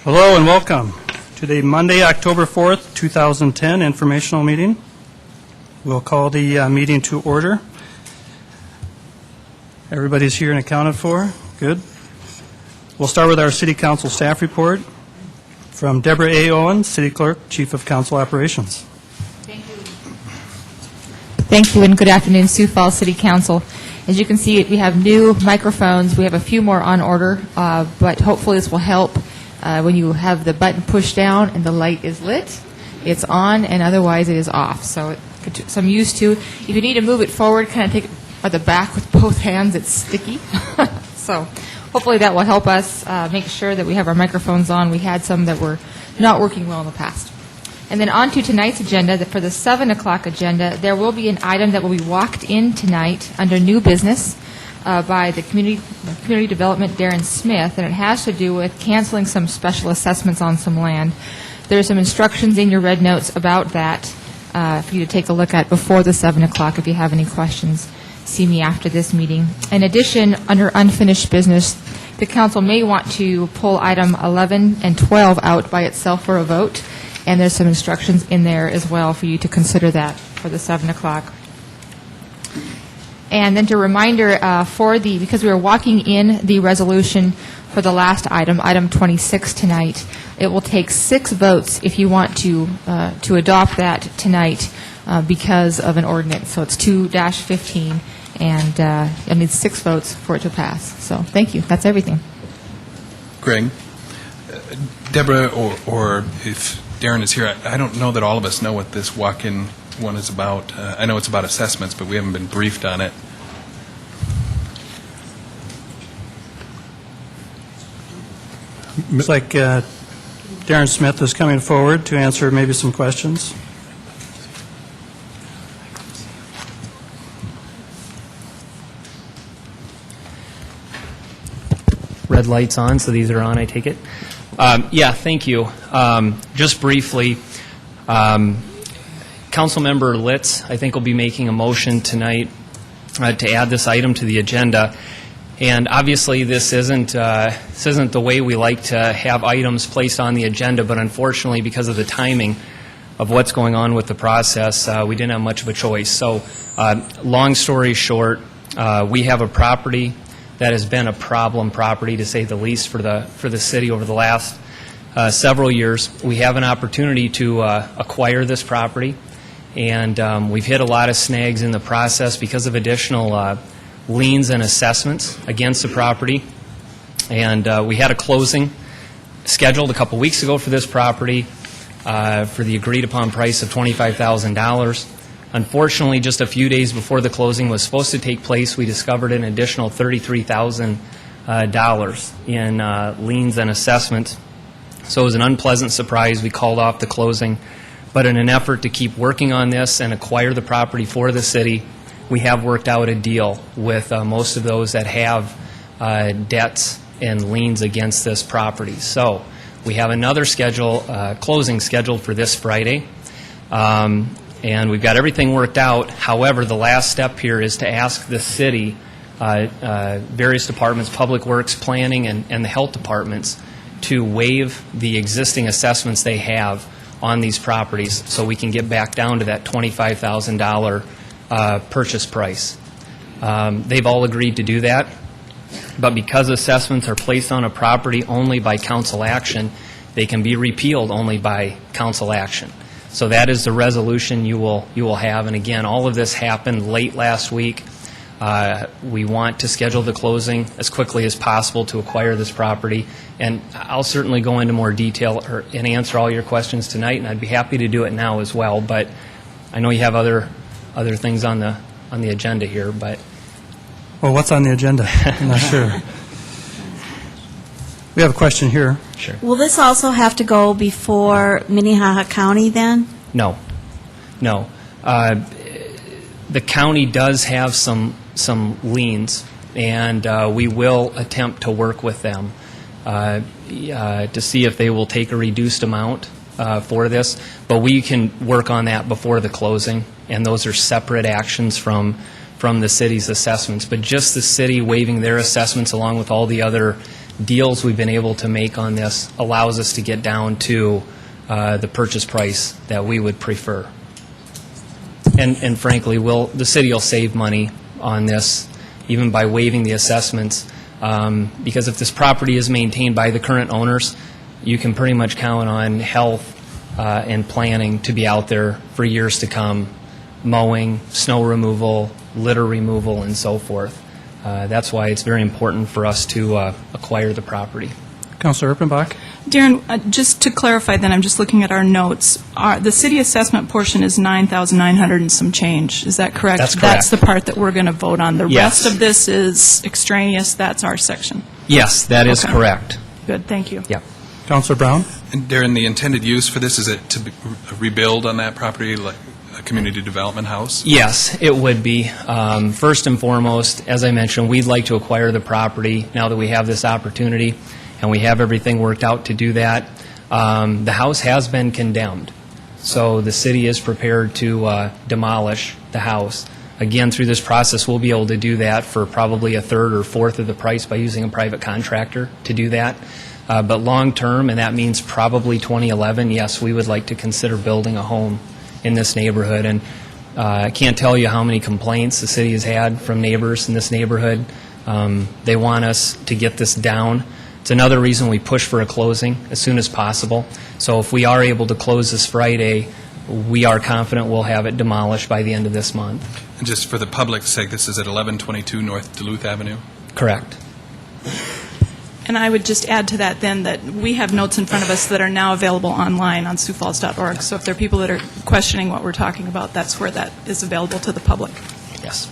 Hello and welcome to the Monday, October 4th, 2010 informational meeting. We'll call the meeting to order. Everybody's here and accounted for. Good. We'll start with our City Council staff report from Deborah A. Owen, City Clerk, Chief of Council Operations. Thank you, and good afternoon, Sioux Falls City Council. As you can see, we have new microphones. We have a few more on order, but hopefully this will help. When you have the button pushed down and the light is lit, it's on, and otherwise it is off. So I'm used to. If you need to move it forward, kind of take it by the back with both hands. It's sticky. So hopefully that will help us make sure that we have our microphones on. We had some that were not working well in the past. And then on to tonight's agenda. For the 7 o'clock agenda, there will be an item that will be walked in tonight under new business by the Community Development Darren Smith, and it has to do with canceling some special assessments on some land. There are some instructions in your red notes about that for you to take a look at before the 7 o'clock. If you have any questions, see me after this meeting. In addition, under unfinished business, the council may want to pull item 11 and 12 out by itself for a vote. And there's some instructions in there as well for you to consider that for the 7 o'clock. And then to reminder because we are walking in the resolution for the last item, item 26 tonight, it will take 6 votes if you want to adopt that tonight because of an ordinance. So it's 2-15, and it needs 6 votes for it to pass. So thank you. That's everything. Greg, Deborah, or if Darren is here, I don't know that all of us know what this walk-in one is about. I know it's about assessments, but we haven't been briefed on it. Looks like Darren Smith is coming forward to answer maybe some questions. Red light's on, so these are on, I take it. Yeah, thank you. Just briefly, Councilmember Litz, I think, will be making a motion tonight to add this item to the agenda. And obviously, this isn't the way we like to have items placed on the agenda, but unfortunately, because of the timing of what's going on with the process, we didn't have much of a choice. So, long story short, we have a property that has been a problem property, to say the least, for the city over the last several years. We have an opportunity to acquire this property, and we've hit a lot of snags in the process because of additional liens and assessments against the property. And we had a closing scheduled a couple weeks ago for this property for the agreed-upon price of $25,000. Unfortunately, just a few days before the closing was supposed to take place, we discovered an additional $33,000 in liens and assessments. So it was an unpleasant surprise. We called off the closing. But in an effort to keep working on this and acquire the property for the city, we have worked out a deal with most of those that have debts and liens against this property. So we have another closing scheduled for this Friday. And we've got everything worked out. However, the last step here is to ask the city, various departments, Public Works, Planning, and the health departments, to waive the existing assessments they have on these properties so we can get back down to that $25,000 purchase price. They've all agreed to do that, but because assessments are placed on a property only by council action, they can be repealed only by council action. So that is the resolution you will have. And again, all of this happened late last week. We want to schedule the closing as quickly as possible to acquire this property. And I'll certainly go into more detail and answer all your questions tonight, and I'd be happy to do it now as well. But I know you have other things on the agenda here. But Well, what's on the agenda? I'm not sure. We have a question here. Sure. Will this also have to go before Minnehaha County then? No. The county does have some liens, and we will attempt to work with them to see if they will take a reduced amount for this. But we can work on that before the closing, and those are separate actions from the city's assessments. But just the city waiving their assessments along with all the other deals we've been able to make on this allows us to get down to the purchase price that we would prefer. And frankly, the city will save money on this, even by waiving the assessments, because if this property is maintained by the current owners, you can pretty much count on health and planning to be out there for years to come, mowing, snow removal, litter removal, and so forth. That's why it's very important for us to acquire the property. Councilor Erpenbach? Darren, just to clarify then, I'm just looking at our notes. The city assessment portion is $9,900 and some change. Is that correct? That's correct. That's the part that we're going to vote on. The Yes. rest of this is extraneous. That's our section. Yes, that is Okay. correct. Good, thank you. Yeah. Councilor Brown? And Darren, the intended use for this, is it to rebuild on that property like a community development house? Yes, it would be. First and foremost, as I mentioned, we'd like to acquire the property now that we have this opportunity, and we have everything worked out to do that. The house has been condemned, so the city is prepared to demolish the house. Again, through this process, we'll be able to do that for probably a third or fourth of the price by using a private contractor to do that. But long-term, and that means probably 2011, yes, we would like to consider building a home in this neighborhood. And I can't tell you how many complaints the city has had from neighbors in this neighborhood. They want us to get this down. It's another reason we push for a closing as soon as possible. So if we are able to close this Friday, we are confident we'll have it demolished by the end of this month. And just for the public's sake, this is at 1122 North Duluth Avenue? Correct. And I would just add to that then that we have notes in front of us that are now available online on siouxfalls.org. So if there are people that are questioning what we're talking about, that's where that is available to the public. Yes.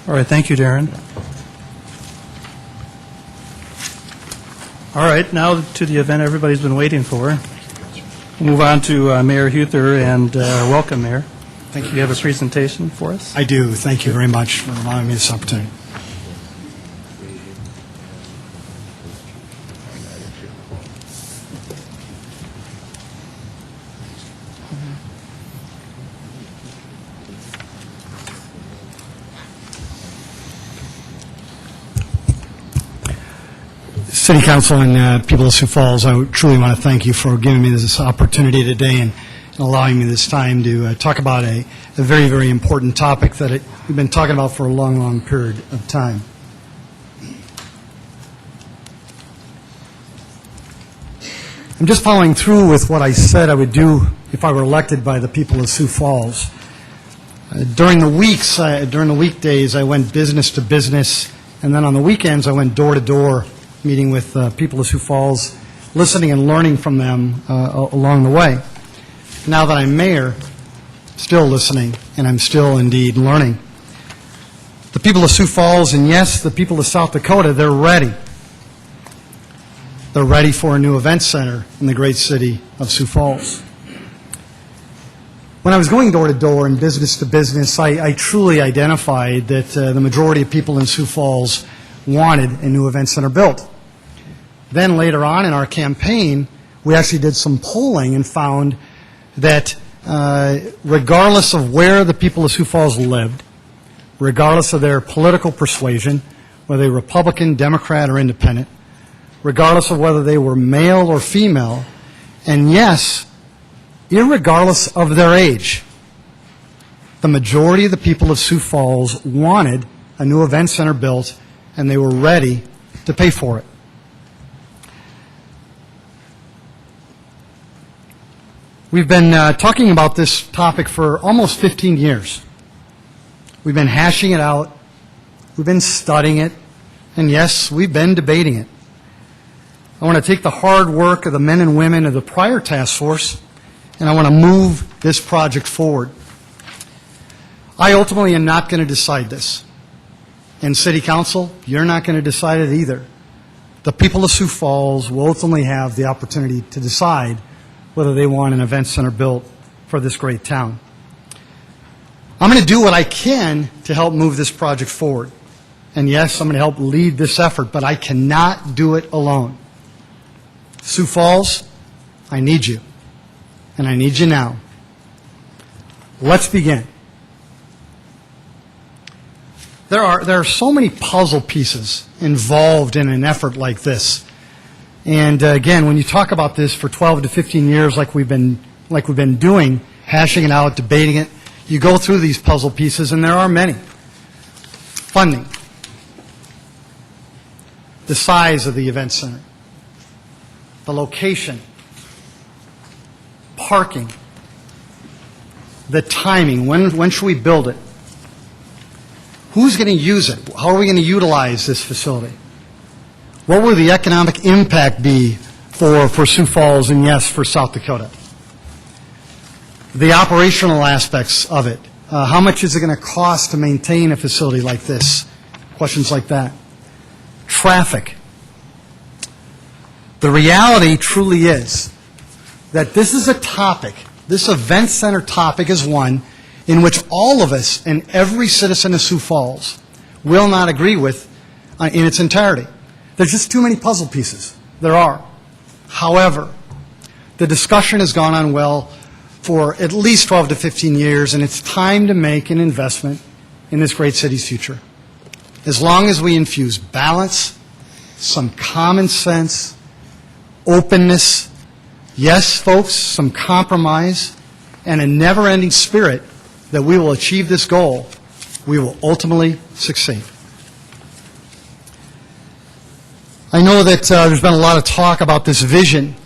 All right, thank you, Darren. All right, now to the event everybody's been waiting for. We'll move on to Mayor Huther, and welcome, Mayor. Thank you. You have a presentation for us? I do. Thank you very much for allowing me this opportunity. City Council and people of Sioux Falls, I truly want to thank you for giving me this opportunity today and allowing me this time to talk about a very, very important topic that we've been talking about for a long, long period of time. I'm just following through with what I said I would do if I were elected by the people of Sioux Falls. During the weekdays, I went business to business, and then on the weekends, I went door to door, meeting with people of Sioux Falls, listening and learning from them along the way. Now that I'm mayor, still listening, and I'm still indeed learning. The people of Sioux Falls, and yes, the people of South Dakota, they're ready. They're ready for a new event center in the great city of Sioux Falls. When I was going door to door and business to business, I truly identified that the majority of people in Sioux Falls wanted a new event center built. Then later on in our campaign, we actually did some polling and found that regardless of where the people of Sioux Falls lived, regardless of their political persuasion, whether they were Republican, Democrat, or Independent, regardless of whether they were male or female, and yes, irregardless of their age, the majority of the people of Sioux Falls wanted a new event center built, and they were ready to pay for it. We've been talking about this topic for almost 15 years. We've been hashing it out. We've been studying it. And yes, we've been debating it. I want to take the hard work of the men and women of the prior task force, and I want to move this project forward. I ultimately am not going to decide this. And City Council, you're not going to decide it either. The people of Sioux Falls will ultimately have the opportunity to decide whether they want an event center built for this great town. I'm going to do what I can to help move this project forward. And yes, I'm going to help lead this effort, but I cannot do it alone. Sioux Falls, I need you. And I need you now. Let's begin. There are so many puzzle pieces involved in an effort like this. And again, when you talk about this for 12 to 15 years like we've been doing, hashing it out, debating it, you go through these puzzle pieces, and there are many. Funding, the size of the event center, the location, parking, the timing, when should we build it? Who's going to use it? How are we going to utilize this facility? What will the economic impact be for Sioux Falls and, yes, for South Dakota? The operational aspects of it. How much is it going to cost to maintain a facility like this? Questions like that. Traffic. The reality truly is that this is a topic, this event center topic is one in which all of us and every citizen of Sioux Falls will not agree with in its entirety. There's just too many puzzle pieces. There are. However, the discussion has gone on well for at least 12 to 15 years, and it's time to make an investment in this great city's future. As long as we infuse balance, some common sense, openness, yes, folks, some compromise, and a never-ending spirit that we will achieve this goal, we will ultimately succeed. I know that there's been a lot of talk about this vision.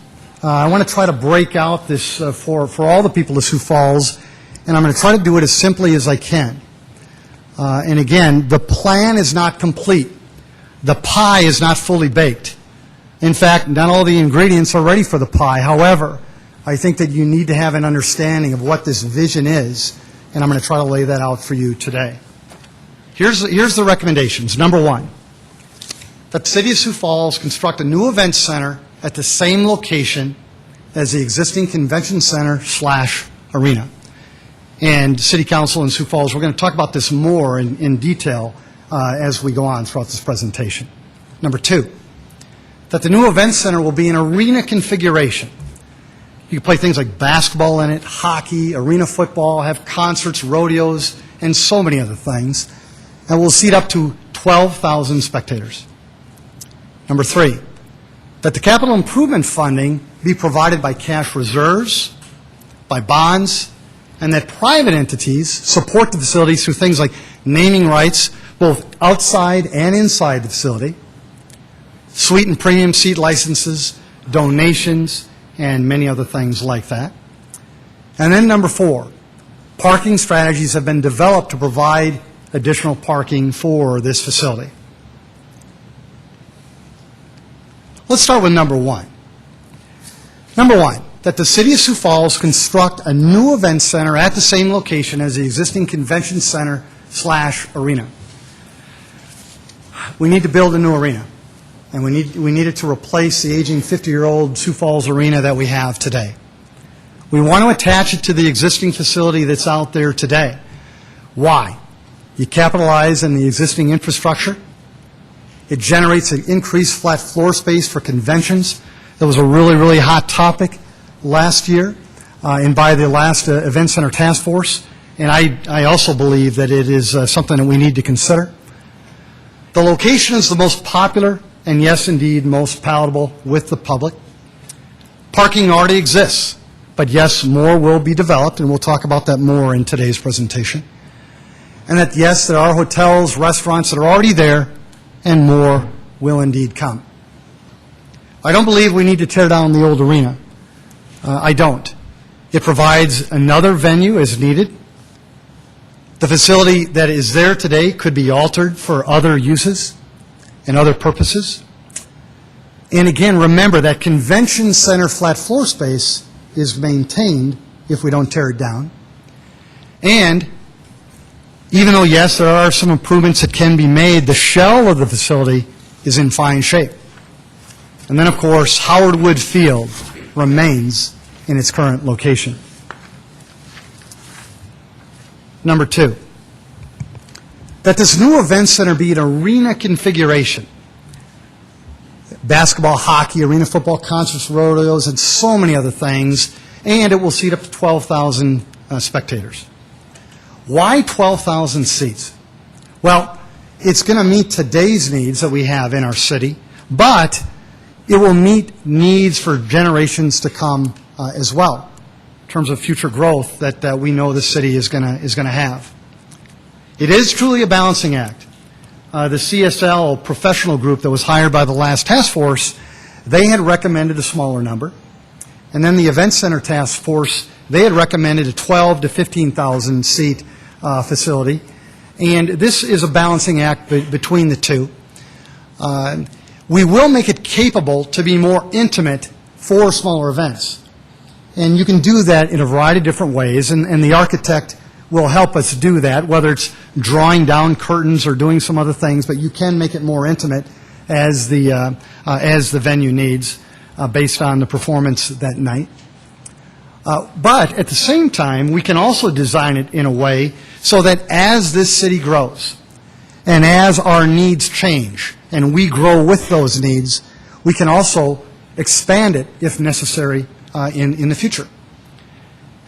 I want to try to break out this for all the people of Sioux Falls, and I'm going to try to do it as simply as I can. And again, the plan is not complete. The pie is not fully baked. In fact, not all the ingredients are ready for the pie. However, I think that you need to have an understanding of what this vision is, and I'm going to try to lay that out for you today. Here's the recommendations. Number one, that the City of Sioux Falls construct a new event center at the same location as the existing convention center / arena. And City Council in Sioux Falls, we're going to talk about this more in detail as we go on throughout this presentation. Number two, that the new event center will be an arena configuration. You can play things like basketball in it, hockey, arena football, have concerts, rodeos, and so many other things. And we'll seat up to 12,000 spectators. Number three, that the capital improvement funding be provided by cash reserves, by bonds, and that private entities support the facilities through things like naming rights, both outside and inside the facility, suite and premium seat licenses, donations, and many other things like that. And then number four, parking strategies have been developed to provide additional parking for this facility. Let's start with number one. Number one, that the City of Sioux Falls construct a new event center at the same location as the existing convention center / arena. We need to build a new arena, and we need it to replace the aging 50-year-old Sioux Falls arena that we have today. We want to attach it to the existing facility that's out there today. Why? You capitalize on the existing infrastructure. It generates an increased flat floor space for conventions. That was a really, really hot topic last year and by the last Event Center Task Force. And I also believe that it is something that we need to consider. The location is the most popular and, yes, indeed, most palatable with the public. Parking already exists, but, yes, more will be developed, and we'll talk about that more in today's presentation. And that, yes, there are hotels, restaurants that are already there, and more will indeed come. I don't believe we need to tear down the old arena. I don't. It provides another venue as needed. The facility that is there today could be altered for other uses and other purposes. And again, remember that convention center flat floor space is maintained if we don't tear it down. And even though, yes, there are some improvements that can be made, the shell of the facility is in fine shape. And then, of course, Howard Wood Field remains in its current location. Number two, that this new event center be an arena configuration. Basketball, hockey, arena football, concerts, rodeos, and so many other things, and it will seat up to 12,000 spectators. Why 12,000 seats? Well, it's going to meet today's needs that we have in our city, but it will meet needs for generations to come as well, in terms of future growth that we know the city is going to have. It is truly a balancing act. The CSL professional group that was hired by the last task force, they had recommended a smaller number. And then the Event Center Task Force, they had recommended a 12 to 15,000 seat facility. And this is a balancing act between the two. We will make it capable to be more intimate for smaller events. And you can do that in a variety of different ways, and the architect will help us do that, whether it's drawing down curtains or doing some other things, but you can make it more intimate as the venue needs based on the performance that night. But at the same time, we can also design it in a way so that as this city grows and as our needs change and we grow with those needs, we can also expand it if necessary in the future.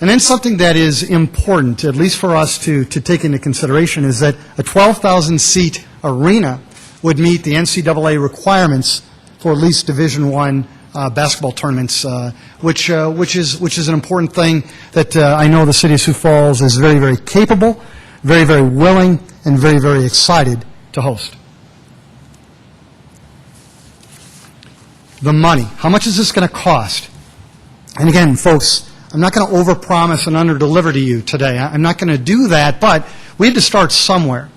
And then something that is important, at least for us to take into consideration, is that a 12,000-seat arena would meet the NCAA requirements for at least Division I basketball tournaments, which is an important thing that I know the City of Sioux Falls is very, very capable, very, very willing, and very, very excited to host. The money. How much is this going to cost? And again, folks, I'm not going to overpromise and underdeliver to you today. I'm not going to do that, but we had to start somewhere.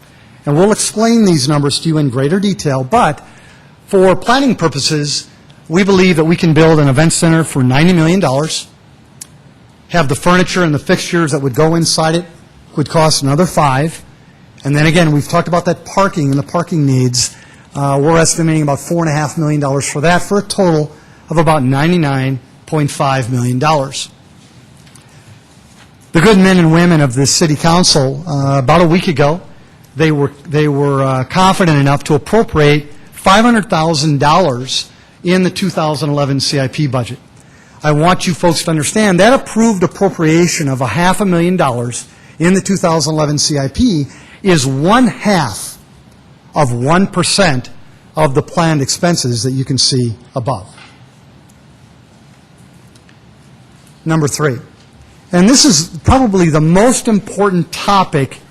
And we'll explain these numbers to you in greater detail, but for planning purposes, we believe that we can build an event center for $90 million, have the furniture and the fixtures that would go inside it would cost another $5, and then again, we've talked about that parking and the parking needs. We're estimating about $4.5 million for that, for a total of about $99.5 million. The good men and women of the City Council, about a week ago, they were confident enough to appropriate $500,000 in the 2011 CIP budget. I want you folks to understand that approved appropriation of $500,000 in the 2011 CIP is 1/2 of 1% of the planned expenses that you can see above. Number 3, and this is probably the most important topic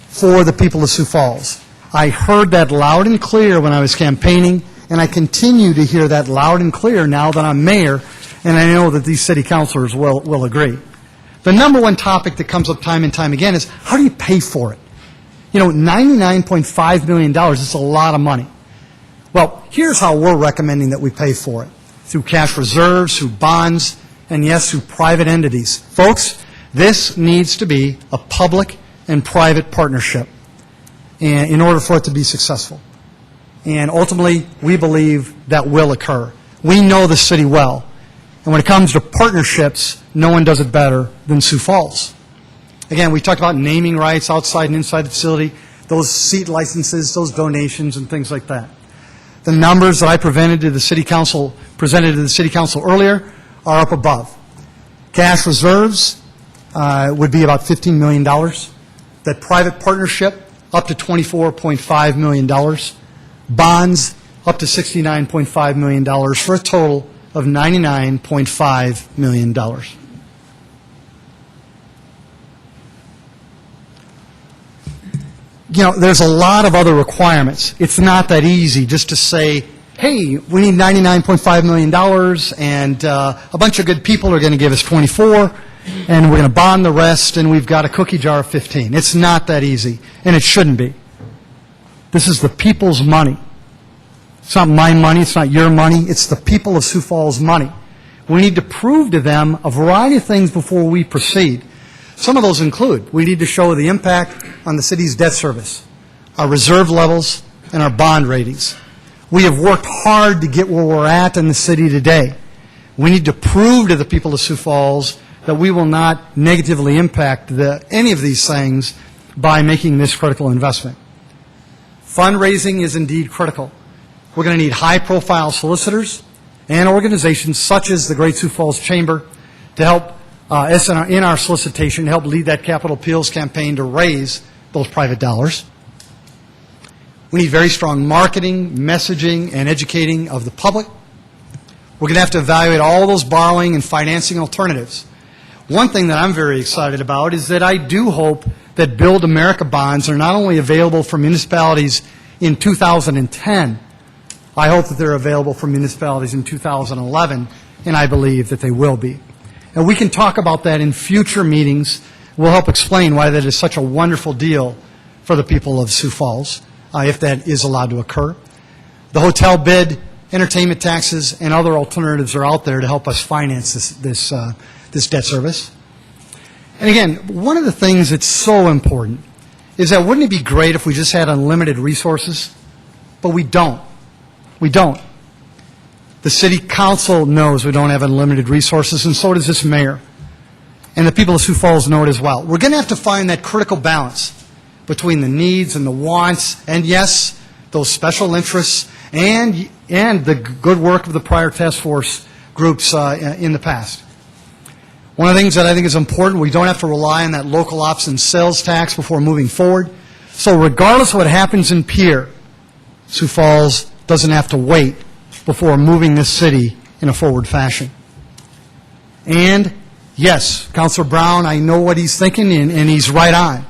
for the people of Sioux Falls. I heard that loud and clear when I was campaigning, and I continue to hear that loud and clear now that I'm mayor, and I know that these city councilors will agree. The number one topic that comes up time and time again is, how do you pay for it? You know, $99.5 million is a lot of money. Well, here's how we're recommending that we pay for it. Through cash reserves, through bonds, and yes, through private entities. Folks, this needs to be a public and private partnership in order for it to be successful. And ultimately, we believe that will occur. We know the city well. And when it comes to partnerships, no one does it better than Sioux Falls. Again, we talked about naming rights outside and inside the facility, those seat licenses, those donations, and things like that. The numbers that I presented to the City Council earlier are up above. Cash reserves would be about $15 million. That private partnership, up to $24.5 million. Bonds, up to $69.5 million, for a total of $99.5 million. You know, there's a lot of other requirements. It's not that easy just to say, hey, we need $99.5 million, and a bunch of good people are going to give us 24, and we're going to bond the rest, and we've got a cookie jar of 15. It's not that easy, and it shouldn't be. This is the people's money. It's not my money, it's not your money, it's the people of Sioux Falls' money. We need to prove to them a variety of things before we proceed. Some of those include, we need to show the impact on the city's debt service, our reserve levels, and our bond ratings. We have worked hard to get where we're at in the city today. We need to prove to the people of Sioux Falls that we will not negatively impact any of these things by making this critical investment. Fundraising is indeed critical. We're going to need high-profile solicitors and organizations such as the Great Sioux Falls Chamber to help us in our solicitation, to help lead that capital appeals campaign to raise those private dollars. We need very strong marketing, messaging, and educating of the public. We're going to have to evaluate all those borrowing and financing alternatives. One thing that I'm very excited about is that I do hope that Build America bonds are not only available for municipalities in 2010, I hope that they're available for municipalities in 2011, and I believe that they will be. And we can talk about that in future meetings. We'll help explain why that is such a wonderful deal for the people of Sioux Falls, if that is allowed to occur. The hotel bid, entertainment taxes, and other alternatives are out there to help us finance this debt service. And again, one of the things that's so important is that wouldn't it be great if we just had unlimited resources? But we don't. We don't. The city council knows we don't have unlimited resources, and so does this mayor. And the people of Sioux Falls know it as well. We're going to have to find that critical balance between the needs and the wants, and yes, those special interests, and the good work of the prior task force groups in the past. One of the things that I think is important, we don't have to rely on that local ops and sales tax before moving forward. So regardless of what happens in Pierre, Sioux Falls doesn't have to wait before moving this city in a forward fashion. And yes, Councilor Brown, I know what he's thinking, and he's right on.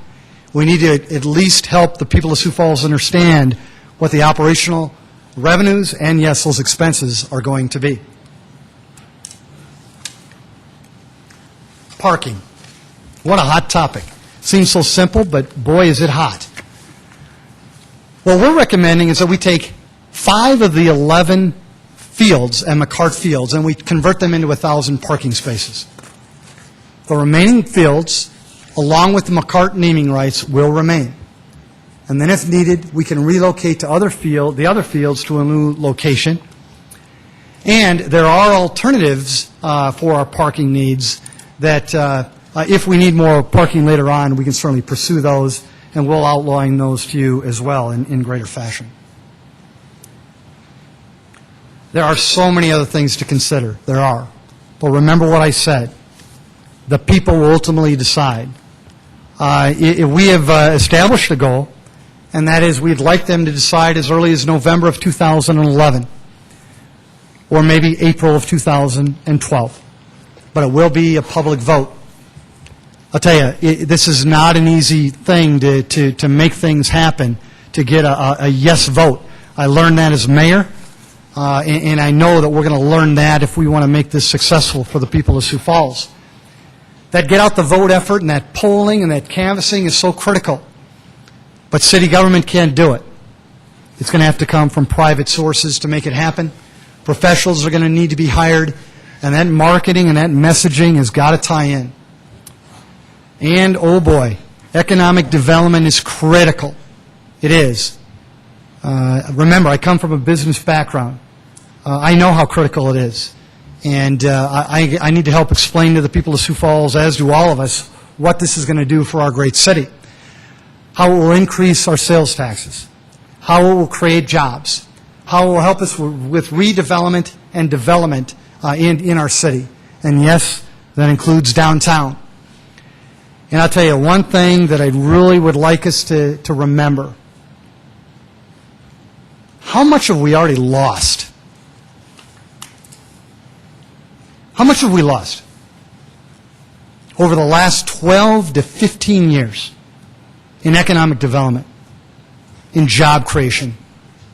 We need to at least help the people of Sioux Falls understand what the operational revenues and, yes, those expenses are going to be. Parking. What a hot topic. Seems so simple, but boy, is it hot. What we're recommending is that we take 5 of the 11 fields and McCart fields, and we convert them into 1,000 parking spaces. The remaining fields, along with the McCart naming rights, will remain. And then if needed, we can relocate to the other fields to a new location. And there are alternatives for our parking needs that if we need more parking later on, we can certainly pursue those, and we'll outline those to you as well in greater fashion. There are so many other things to consider. There are. But remember what I said. The people will ultimately decide. We have established a goal, and that is we'd like them to decide as early as November of 2011, or maybe April of 2012. But it will be a public vote. I'll tell you, this is not an easy thing to make things happen, to get a yes vote. I learned that as mayor, and I know that we're going to learn that if we want to make this successful for the people of Sioux Falls. That get out the vote effort and that polling and that canvassing is so critical. But city government can't do it. It's going to have to come from private sources to make it happen. Professionals are going to need to be hired, and that marketing and that messaging has got to tie in. And, oh boy, economic development is critical. It is. Remember, I come from a business background. I know how critical it is. And I need to help explain to the people of Sioux Falls, as do all of us, what this is going to do for our great city. How it will increase our sales taxes. How it will create jobs. How it will help us with redevelopment and development in our city. And yes, that includes downtown. And I'll tell you one thing that I really would like us to remember. How much have we already lost? How much have we lost over the last 12 to 15 years in economic development, in job creation,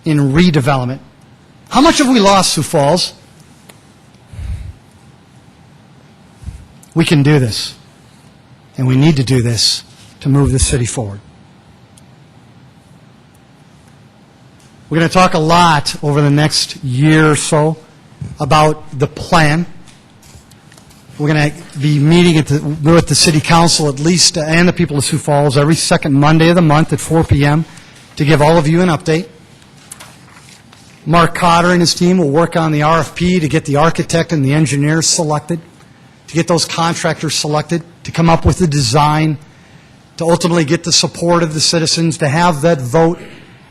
in redevelopment? How much have we lost, Sioux Falls? We can do this, and we need to do this to move this city forward. We're going to talk a lot over the next year or so about the plan. We're going to be meeting with the City Council at least, and the people of Sioux Falls, every second Monday of the month at 4 p.m. to give all of you an update. Mark Cotter and his team will work on the RFP to get the architect and the engineers selected, to get those contractors selected, to come up with the design, to ultimately get the support of the citizens, to have that vote.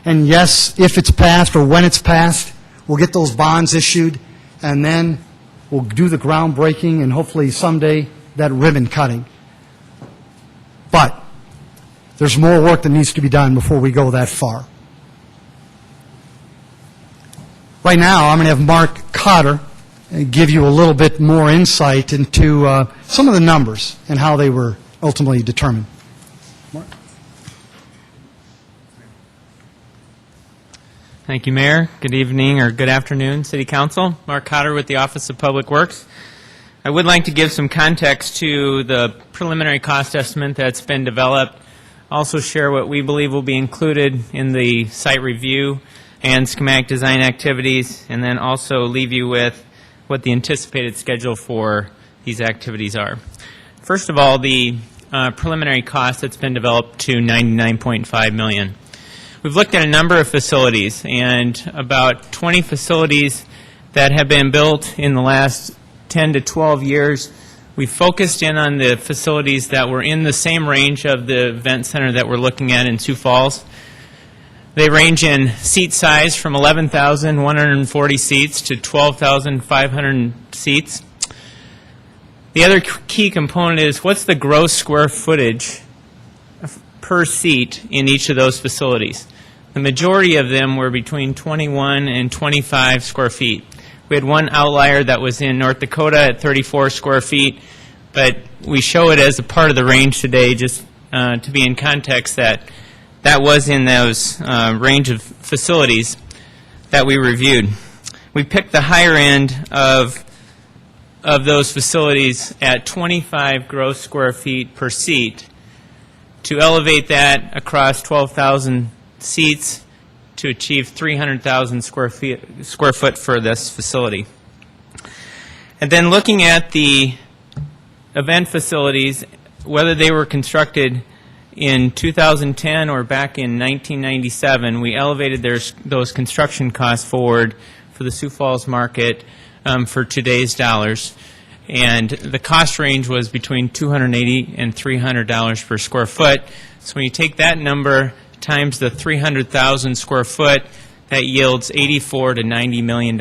And yes, if it's passed or when it's passed, we'll get those bonds issued, and then we'll do the groundbreaking and hopefully someday that ribbon cutting. But there's more work that needs to be done before we go that far. Right now, I'm going to have Mark Cotter give you a little bit more insight into some of the numbers and how they were ultimately determined. Mark? Thank you, Mayor. Good evening or good afternoon, City Council. Mark Cotter with the Office of Public Works. I would like to give some context to the preliminary cost estimate that's been developed, also share what we believe will be included in the site review and schematic design activities, and then also leave you with what the anticipated schedule for these activities are. First of all, the preliminary cost that's been developed to $99.5 million. We've looked at a number of facilities, and about 20 facilities that have been built in the last 10 to 12 years. We focused in on the facilities that were in the same range of the event center that we're looking at in Sioux Falls. They range in seat size from 11,140 seats to 12,500 seats. The other key component is what's the gross square footage per seat in each of those facilities. The majority of them were between 21 and 25 square feet. We had one outlier that was in North Dakota at 34 square feet, but we show it as a part of the range today just to be in context that was in those range of facilities that we reviewed. We picked the higher end of those facilities at 25 gross square feet per seat to elevate that across 12,000 seats to achieve 300,000 square foot for this facility. And then looking at the event facilities, whether they were constructed in 2010 or back in 1997, we elevated those construction costs forward for the Sioux Falls market for today's dollars. And the cost range was between $280 and $300 per square foot. So when you take that number times the 300,000 square foot, that yields $84 to $90 million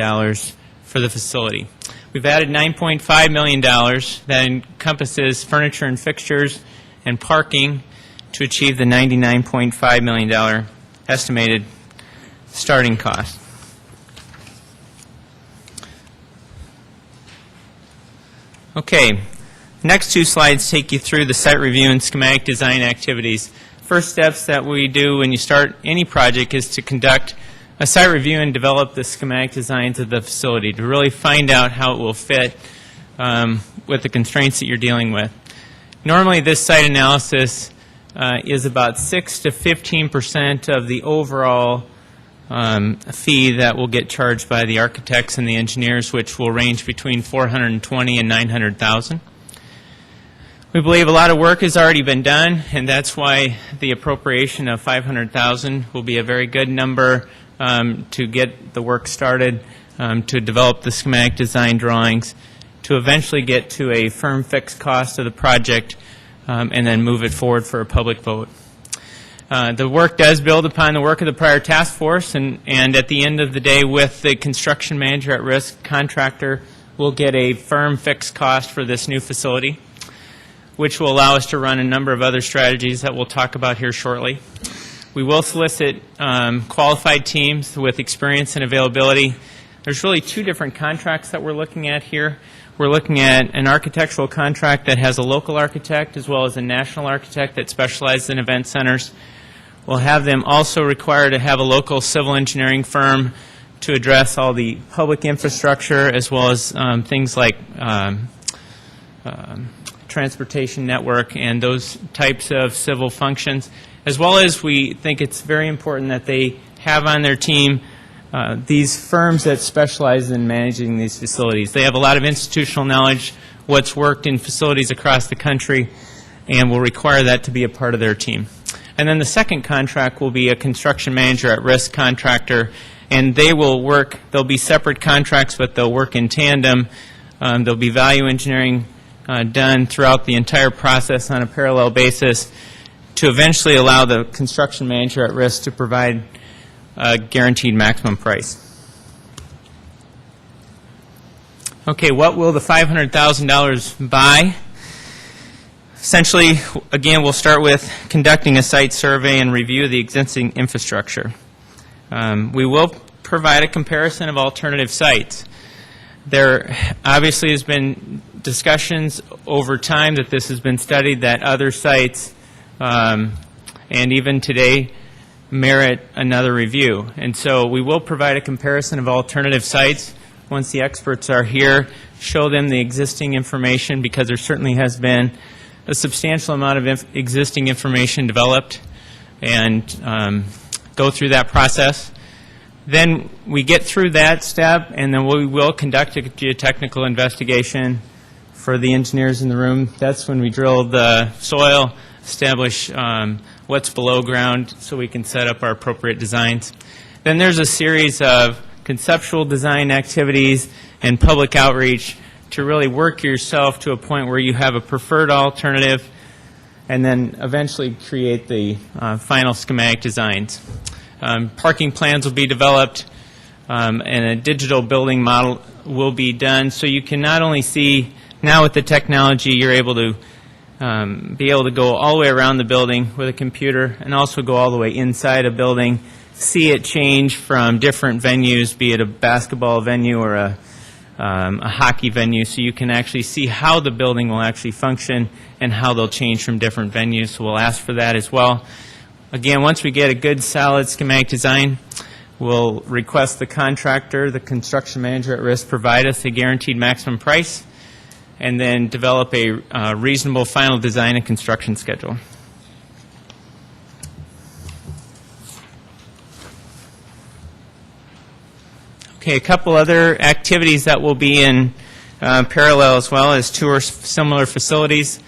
for the facility. We've added $9.5 million that encompasses furniture and fixtures and parking to achieve the $99.5 million estimated starting cost. Okay, next two slides take you through the site review and schematic design activities. First steps that we do when you start any project is to conduct a site review and develop the schematic designs of the facility to really find out how it will fit with the constraints that you're dealing with. Normally this site analysis is about 6 to 15% of the overall fee that will get charged by the architects and the engineers, which will range between $420,000 and $900,000. We believe a lot of work has already been done, and that's why the appropriation of $500,000 will be a very good number to get the work started, to develop the schematic design drawings, to eventually get to a firm fixed cost of the project, and then move it forward for a public vote. The work does build upon the work of the prior task force, and at the end of the day, with the construction manager at risk contractor, we'll get a firm fixed cost for this new facility, which will allow us to run a number of other strategies that we'll talk about here shortly. We will solicit qualified teams with experience and availability. There's really two different contracts that we're looking at here. We're looking at an architectural contract that has a local architect as well as a national architect that specializes in event centers. We'll have them also require to have a local civil engineering firm to address all the public infrastructure as well as things like transportation network and those types of civil functions, as well as we think it's very important that they have on their team these firms that specialize in managing these facilities. They have a lot of institutional knowledge, what's worked in facilities across the country, and will require that to be a part of their team. And then the second contract will be a construction manager at risk contractor, and they will work, they'll be separate contracts, but they'll work in tandem. There'll be value engineering done throughout the entire process on a parallel basis to eventually allow the construction manager at risk to provide a guaranteed maximum price. Okay, what will the $500,000 buy? Essentially, again, we'll start with conducting a site survey and review the existing infrastructure. We will provide a comparison of alternative sites. There obviously has been discussions over time that this has been studied, that other sites, and even today, merit another review. And so we will provide a comparison of alternative sites once the experts are here, show them the existing information, because there certainly has been a substantial amount of existing information developed, and go through that process. Then we get through that step, and then we will conduct a geotechnical investigation for the engineers in the room. That's when we drill the soil, establish what's below ground so we can set up our appropriate designs. Then there's a series of conceptual design activities and public outreach to really work yourself to a point where you have a preferred alternative, and then eventually create the final schematic designs. Parking plans will be developed, and a digital building model will be done, so you can not only see, now with the technology, you're able to be able to go all the way around the building with a computer, and also go all the way inside a building, see it change from different venues, be it a basketball venue or a hockey venue, so you can actually see how the building will actually function and how they'll change from different venues. So we'll ask for that as well. Again, once we get a good, solid schematic design, we'll request the contractor, the construction manager at risk, provide us a guaranteed maximum price, and then develop a reasonable final design and construction schedule. Okay, a couple other activities that will be in parallel as well as tour similar facilities.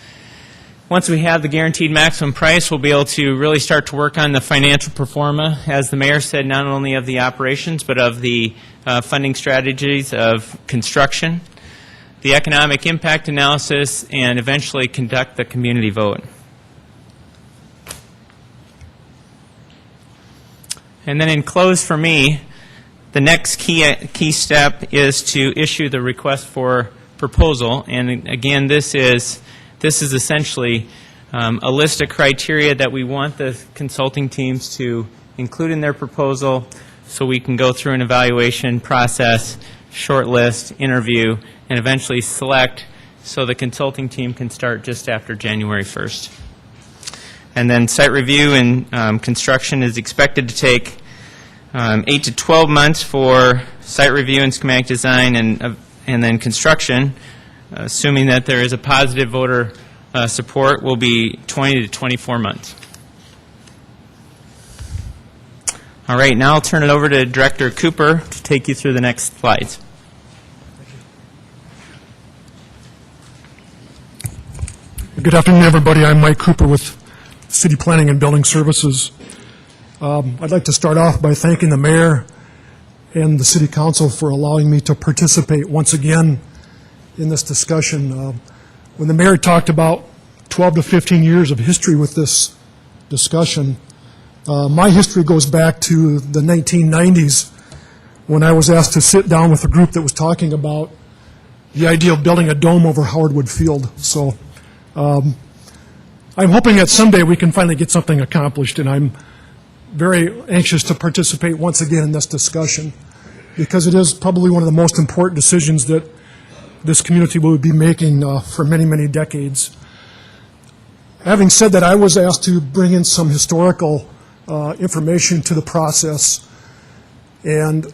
Once we have the guaranteed maximum price, we'll be able to really start to work on the financial pro forma, as the mayor said, not only of the operations, but of the funding strategies of construction, the economic impact analysis, and eventually conduct the community vote. And then in close for me, the next key step is to issue the request for proposal. And again, this is essentially a list of criteria that we want the consulting teams to include in their proposal, so we can go through an evaluation process, shortlist, interview, and eventually select, so the consulting team can start just after January 1st. And then site review and construction is expected to take 8 to 12 months for site review and schematic design, and then construction, assuming that there is a positive voter support, will be 20 to 24 months. All right, now I'll turn it over to Director Cooper to take you through the next slides. Good afternoon, everybody. I'm Mike Cooper with City Planning and Building Services. I'd like to start off by thanking the mayor and the City Council for allowing me to participate once again in this discussion. When the mayor talked about 12 to 15 years of history with this discussion, my history goes back to the 1990s, when I was asked to sit down with a group that was talking about the idea of building a dome over Howard Wood Field. So I'm hoping that someday we can finally get something accomplished, and I'm very anxious to participate once again in this discussion, because it is probably one of the most important decisions that this community will be making for many, many decades. Having said that, I was asked to bring in some historical information to the process, and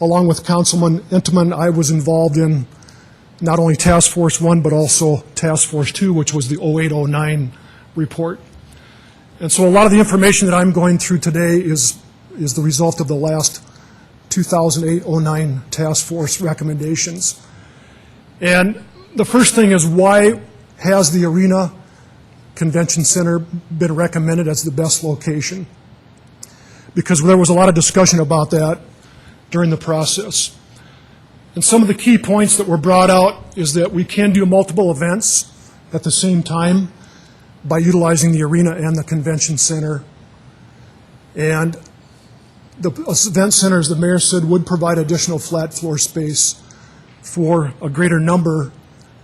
along with Councilman Intamin, I was involved in not only Task Force 1, but also Task Force 2, which was the 08-09 report. And so a lot of the information that I'm going through today is the result of the last 2008-09 Task Force recommendations. And the first thing is, why has the Arena Convention Center been recommended as the best location? Because there was a lot of discussion about that during the process. And some of the key points that were brought out is that we can do multiple events at the same time by utilizing the arena and the convention center. And the event centers, the mayor said, would provide additional flat floor space for a greater number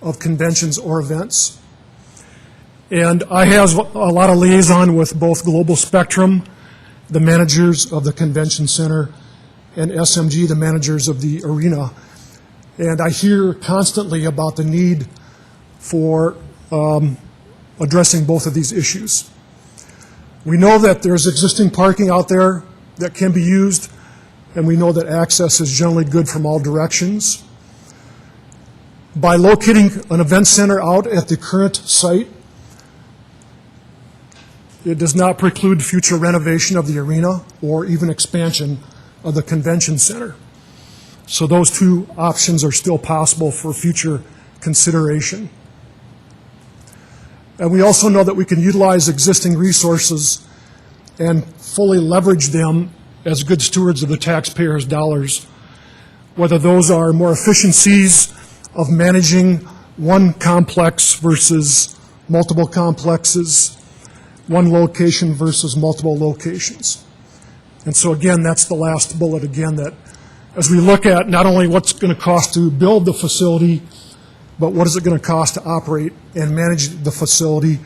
of conventions or events. And I have a lot of liaison with both Global Spectrum, the managers of the convention center, and SMG, the managers of the arena. And I hear constantly about the need for addressing both of these issues. We know that there's existing parking out there that can be used, and we know that access is generally good from all directions. By locating an event center out at the current site, it does not preclude future renovation of the arena or even expansion of the convention center. So those two options are still possible for future consideration. And we also know that we can utilize existing resources and fully leverage them as good stewards of the taxpayers' dollars, whether those are more efficiencies of managing one complex versus multiple complexes, one location versus multiple locations. And so again, that's the last bullet again, that as we look at not only what's going to cost to build the facility, but what is it going to cost to operate and manage the facility,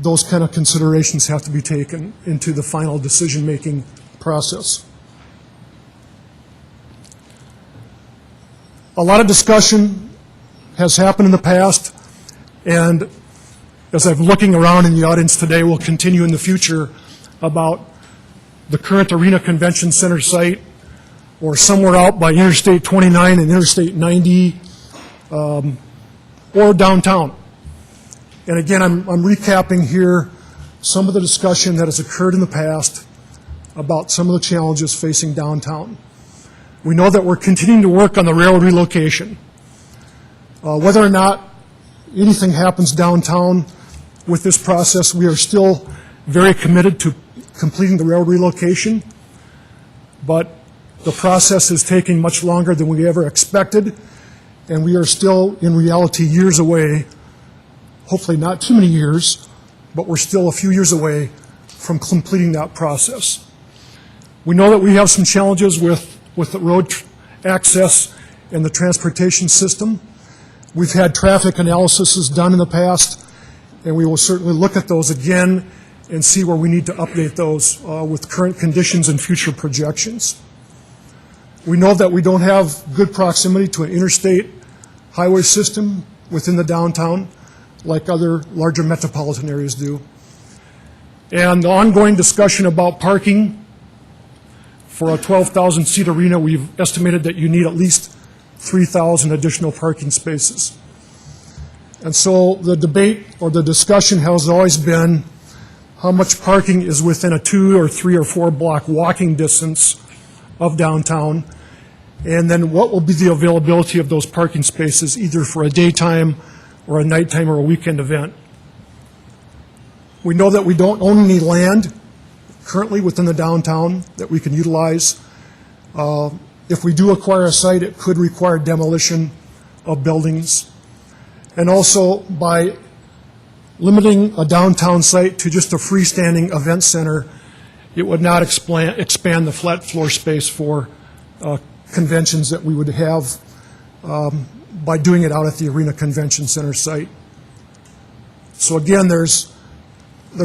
those kind of considerations have to be taken into the final decision-making process. A lot of discussion has happened in the past, and as I'm looking around in the audience today, will continue in the future about the current Arena Convention Center site or somewhere out by Interstate 29 and Interstate 90 or downtown. And again, I'm recapping here some of the discussion that has occurred in the past about some of the challenges facing downtown. We know that we're continuing to work on the railroad relocation. Whether or not anything happens downtown with this process, we are still very committed to completing the railroad relocation, but the process is taking much longer than we ever expected, and we are still, in reality, years away, hopefully not too many years, but we're still a few years away from completing that process. We know that we have some challenges with the road access and the transportation system. We've had traffic analyses done in the past, and we will certainly look at those again and see where we need to update those with current conditions and future projections. We know that we don't have good proximity to an interstate highway system within the downtown like other larger metropolitan areas do. And the ongoing discussion about parking for a 12,000-seat arena, we've estimated that you need at least 3,000 additional parking spaces. And so the debate or the discussion has always been how much parking is within a 2 or 3 or 4 block walking distance of downtown, and then what will be the availability of those parking spaces either for a daytime or a nighttime or a weekend event. We know that we don't own any land currently within the downtown that we can utilize. If we do acquire a site, it could require demolition of buildings. And also, by limiting a downtown site to just a freestanding event center, it would not expand the flat floor space for conventions that we would have by doing it out at the Arena Convention Center site. So again, there's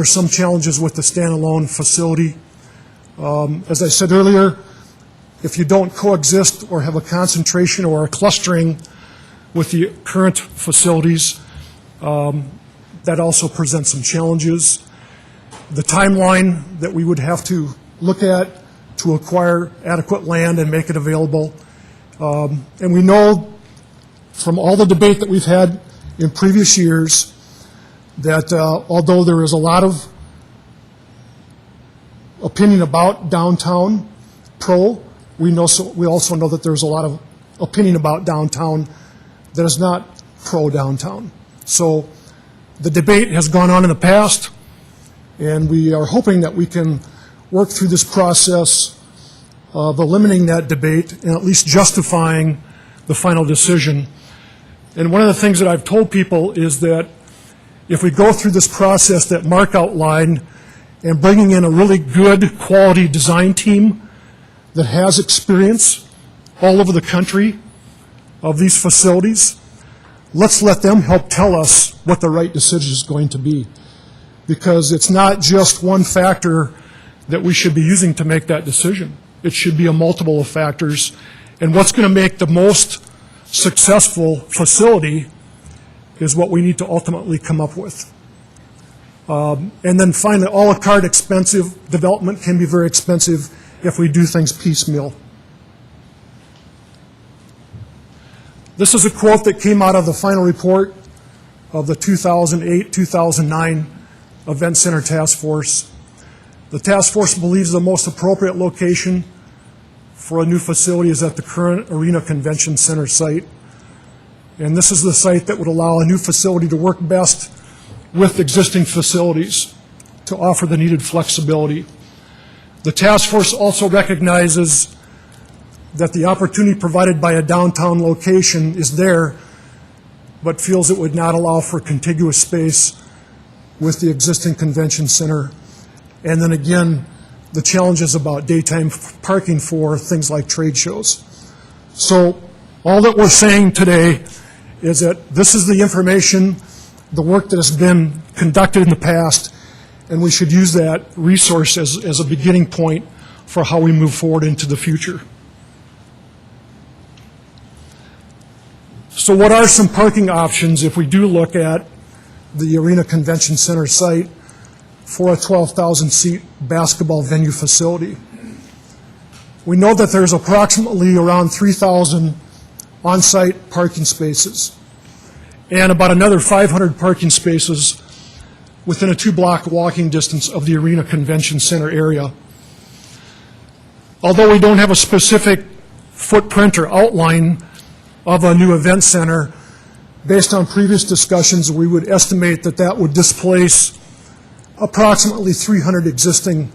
some challenges with the standalone facility. As I said earlier, if you don't coexist or have a concentration or a clustering with the current facilities, that also presents some challenges. The timeline that we would have to look at to acquire adequate land and make it available. And we know from all the debate that we've had in previous years that although there is a lot of opinion about downtown pro, we also know that there's a lot of opinion about downtown that is not pro downtown. So the debate has gone on in the past, and we are hoping that we can work through this process of eliminating that debate and at least justifying the final decision. And one of the things that I've told people is that if we go through this process that Mark outlined and bringing in a really good quality design team that has experience all over the country of these facilities, let's let them help tell us what the right decision is going to be. Because it's not just one factor that we should be using to make that decision. It should be a multiple of factors. And what's going to make the most successful facility is what we need to ultimately come up with. And then finally, a la carte expensive development can be very expensive if we do things piecemeal. This is a quote that came out of the final report of the 2008-2009 Event Center Task Force. The task force believes the most appropriate location for a new facility is at the current Arena Convention Center site. And this is the site that would allow a new facility to work best with existing facilities to offer the needed flexibility. The task force also recognizes that the opportunity provided by a downtown location is there, but feels it would not allow for contiguous space with the existing convention center. And then again, the challenges about daytime parking for things like trade shows. So all that we're saying today is that this is the information, the work that has been conducted in the past, and we should use that resource as a beginning point for how we move forward into the future. So what are some parking options if we do look at the Arena Convention Center site for a 12,000-seat basketball venue facility? We know that there's approximately around 3,000 on-site parking spaces and about another 500 parking spaces within a 2-block walking distance of the Arena Convention Center area. Although we don't have a specific footprint or outline of a new event center, based on previous discussions, we would estimate that that would displace approximately 300 existing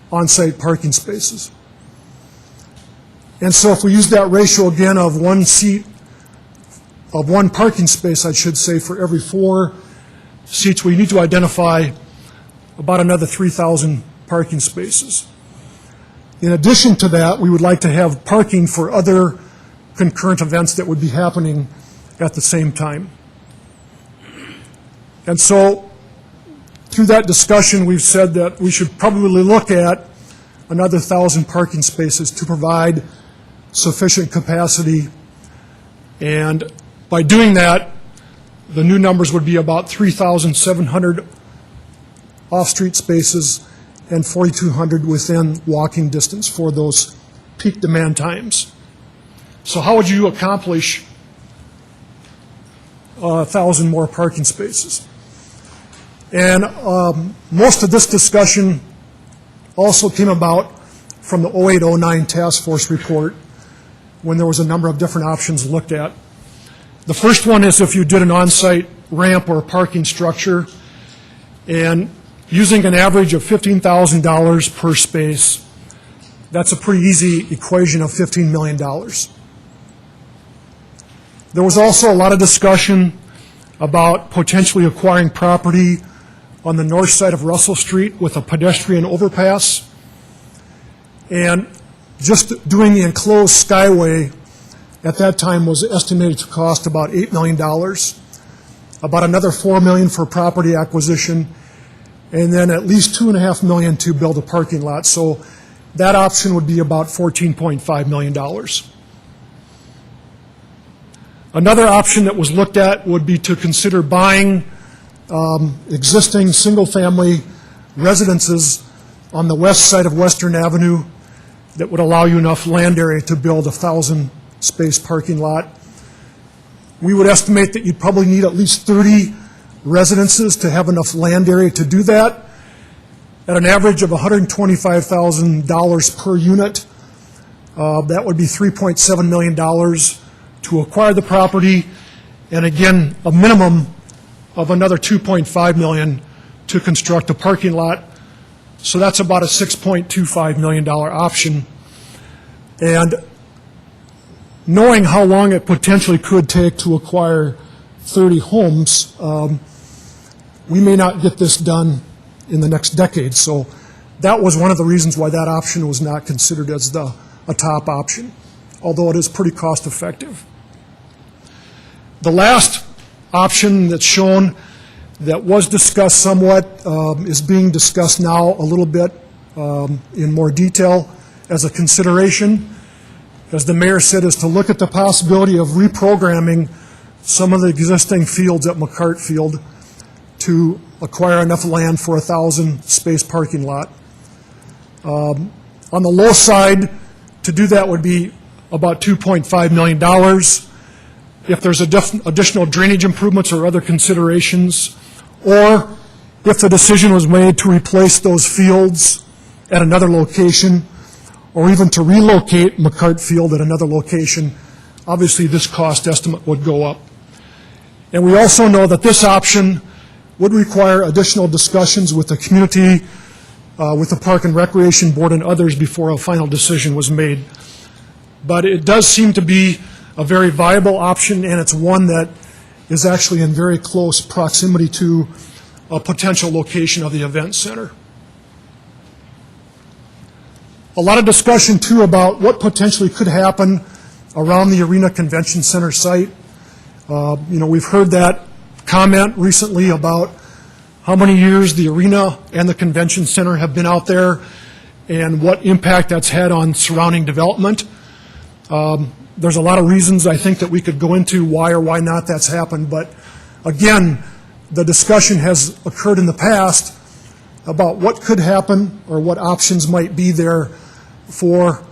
on-site parking spaces. And so if we use that ratio again of one parking space, I should say, for every 4 seats, we need to identify about another 3,000 parking spaces. In addition to that, we would like to have parking for other concurrent events that would be happening at the same time. And so through that discussion, we've said that we should probably look at another 1,000 parking spaces to provide sufficient capacity. And by doing that, the new numbers would be about 3,700 off-street spaces and 4,200 within walking distance for those peak demand times. So how would you accomplish 1,000 more parking spaces? And most of this discussion also came about from the 08-09 Task Force report when there was a number of different options looked at. The first one is if you did an on-site ramp or parking structure, and using an average of $15,000 per space, that's a pretty easy equation of $15 million. There was also a lot of discussion about potentially acquiring property on the north side of Russell Street with a pedestrian overpass. And just doing the enclosed skyway at that time was estimated to cost about $8 million, about another $4 million for property acquisition, and then at least $2.5 million to build a parking lot. So that option would be about $14.5 million. Another option that was looked at would be to consider buying existing single-family residences on the west side of Western Avenue that would allow you enough land area to build a 1,000-space parking lot. We would estimate that you'd probably need at least 30 residences to have enough land area to do that. At an average of $125,000 per unit, that would be $3.7 million to acquire the property, and again, a minimum of another $2.5 million to construct a parking lot. So that's about a $6.25 million option. And knowing how long it potentially could take to acquire 30 homes, we may not get this done in the next decade. So that was one of the reasons why that option was not considered as a top option, although it is pretty cost effective. The last option that's shown that was discussed somewhat is being discussed now a little bit in more detail as a consideration, as the mayor said, is to look at the possibility of reprogramming some of the existing fields at McCart Field to acquire enough land for a 1,000-space parking lot. On the low side, to do that would be about $2.5 million. If there's additional drainage improvements or other considerations, or if the decision was made to replace those fields at another location, or even to relocate McCart Field at another location, obviously this cost estimate would go up. And we also know that this option would require additional discussions with the community, with the Park and Recreation Board and others before a final decision was made. But it does seem to be a very viable option, and it's one that is actually in very close proximity to a potential location of the event center. A lot of discussion, too, about what potentially could happen around the Arena Convention Center site. We've heard that comment recently about how many years the arena and the convention center have been out there and what impact that's had on surrounding development. There's a lot of reasons I think that we could go into why or why not that's happened, but again, the discussion has occurred in the past about what could happen or what options might be there for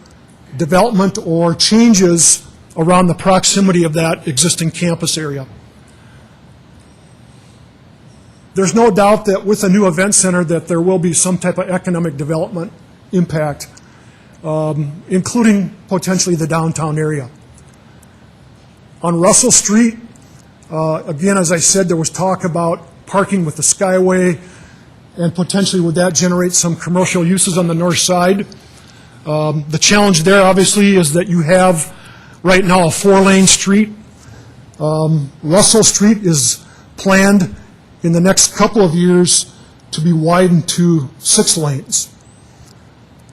development or changes around the proximity of that existing campus area. There's no doubt that with a new event center that there will be some type of economic development impact, including potentially the downtown area. On Russell Street, again, as I said, there was talk about parking with the Skyway, and potentially would that generate some commercial uses on the north side. The challenge there, obviously, is that you have right now a 4-lane street. Russell Street is planned in the next couple of years to be widened to 6 lanes.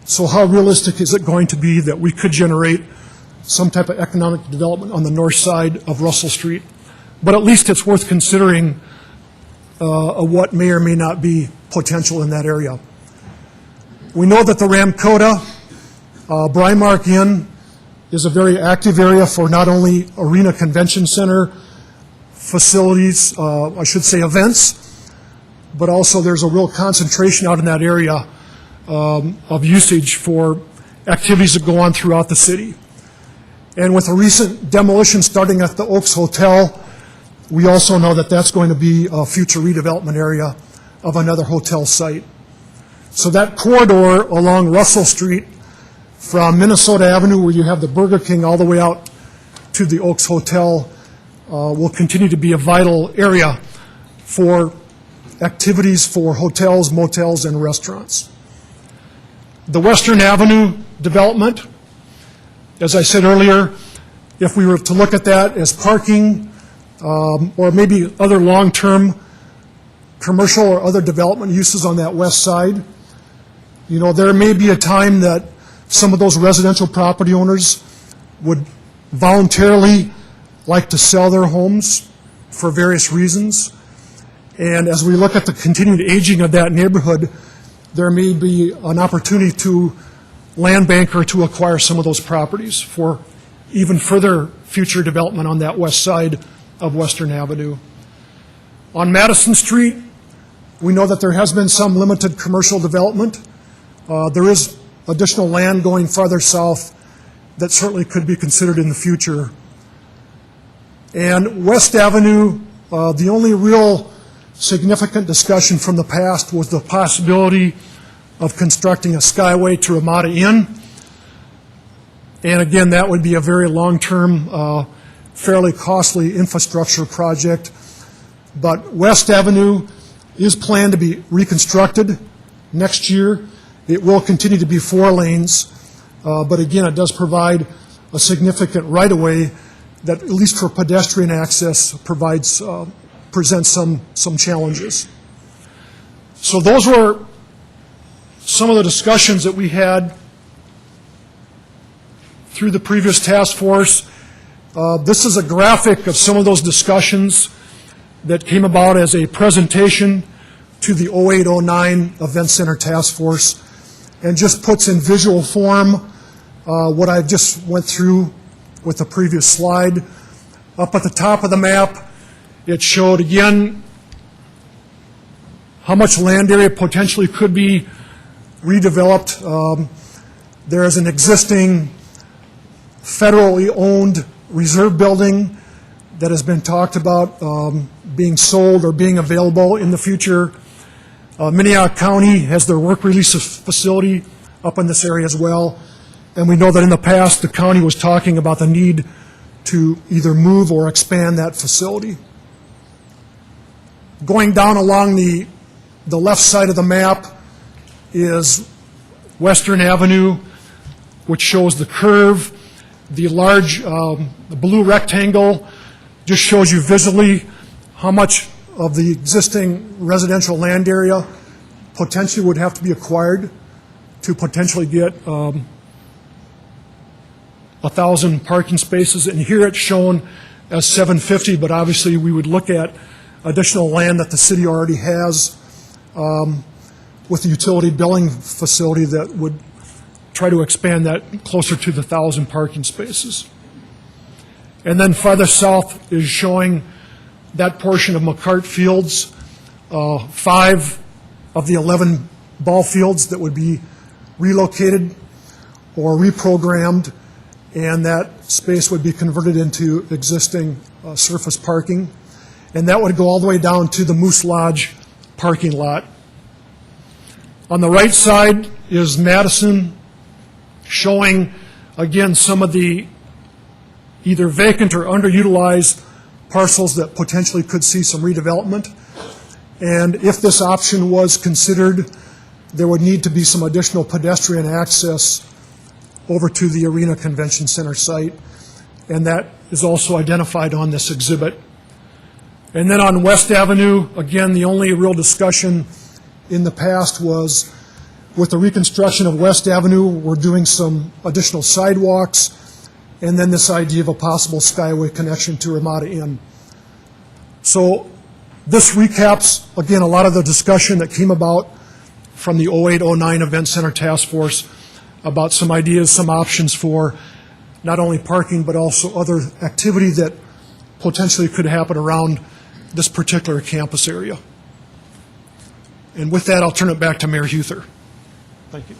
So how realistic is it going to be that we could generate some type of economic development on the north side of Russell Street? But at least it's worth considering what may or may not be potential in that area. We know that the Ramkota, Brymark Inn is a very active area for not only Arena Convention Center facilities, events, but also there's a real concentration out in that area of usage for activities that go on throughout the city. And with a recent demolition starting at the Oaks Hotel, we also know that that's going to be a future redevelopment area of another hotel site. So that corridor along Russell Street from Minnesota Avenue, where you have the Burger King, all the way out to the Oaks Hotel, will continue to be a vital area for activities for hotels, motels, and restaurants. The Western Avenue development, as I said earlier, if we were to look at that as parking or maybe other long-term commercial or other development uses on that west side, there may be a time that some of those residential property owners would voluntarily like to sell their homes for various reasons. And as we look at the continued aging of that neighborhood, there may be an opportunity to land bank or to acquire some of those properties for even further future development on that west side of Western Avenue. On Madison Street, we know that there has been some limited commercial development. There is additional land going farther south that certainly could be considered in the future. And West Avenue, the only real significant discussion from the past was the possibility of constructing a Skyway to Ramada Inn. And again, that would be a very long-term, fairly costly infrastructure project. But West Avenue is planned to be reconstructed next year. It will continue to be 4 lanes, but again, it does provide a significant right-of-way that, at least for pedestrian access, presents some challenges. So those were some of the discussions that we had through the previous task force. This is a graphic of some of those discussions that came about as a presentation to the 08-09 Event Center Task Force, and just puts in visual form what I just went through with the previous slide. Up at the top of the map, it showed again how much land area potentially could be redeveloped. There is an existing federally owned reserve building that has been talked about being sold or being available in the future. Minnehaha County has their work release facility up in this area as well. And we know that in the past, the county was talking about the need to either move or expand that facility. Going down along the left side of the map is Western Avenue, which shows the curve. The large the blue rectangle just shows you visually how much of the existing residential land area potentially would have to be acquired to potentially get 1,000 parking spaces. And here it's shown as 750, but obviously we would look at additional land that the city already has with the utility billing facility that would try to expand that closer to the 1,000 parking spaces. And then farther south is showing that portion of McCart Fields, 5 of the 11 ball fields that would be relocated or reprogrammed, and that space would be converted into existing surface parking. And that would go all the way down to the Moose Lodge parking lot. On the right side is Madison, showing, again, some of the either vacant or underutilized parcels that potentially could see some redevelopment. And if this option was considered, there would need to be some additional pedestrian access over to the Arena Convention Center site, and that is also identified on this exhibit. And then on West Avenue, again, the only real discussion in the past was with the reconstruction of West Avenue, we're doing some additional sidewalks, and then this idea of a possible skyway connection to Ramada Inn. So this recaps, again, a lot of the discussion that came about from the 08-09 Event Center Task Force about some ideas, some options for not only parking, but also other activity that potentially could happen around this particular campus area. And with that, I'll turn it back to Mayor Huther. Thank you.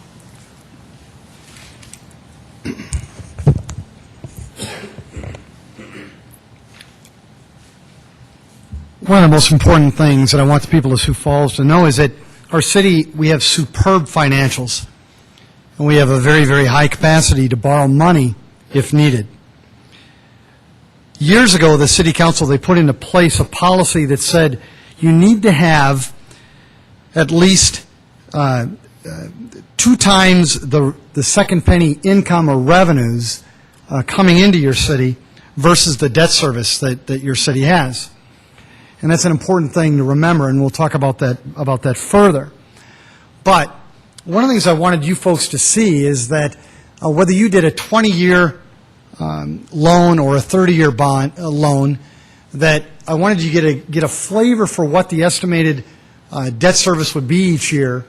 One of the most important things that I want the people of Sioux Falls to know is that our city, we have superb financials, and we have a very, very high capacity to borrow money if needed. Years ago, the City Council, they put into place a policy that said you need to have at least 2 times the second penny income or revenues coming into your city versus the debt service that your city has. And that's an important thing to remember, and we'll talk about that further. But one of the things I wanted you folks to see is that whether you did a 20-year loan or a 30-year bond loan, that I wanted you to get a flavor for what the estimated debt service would be each year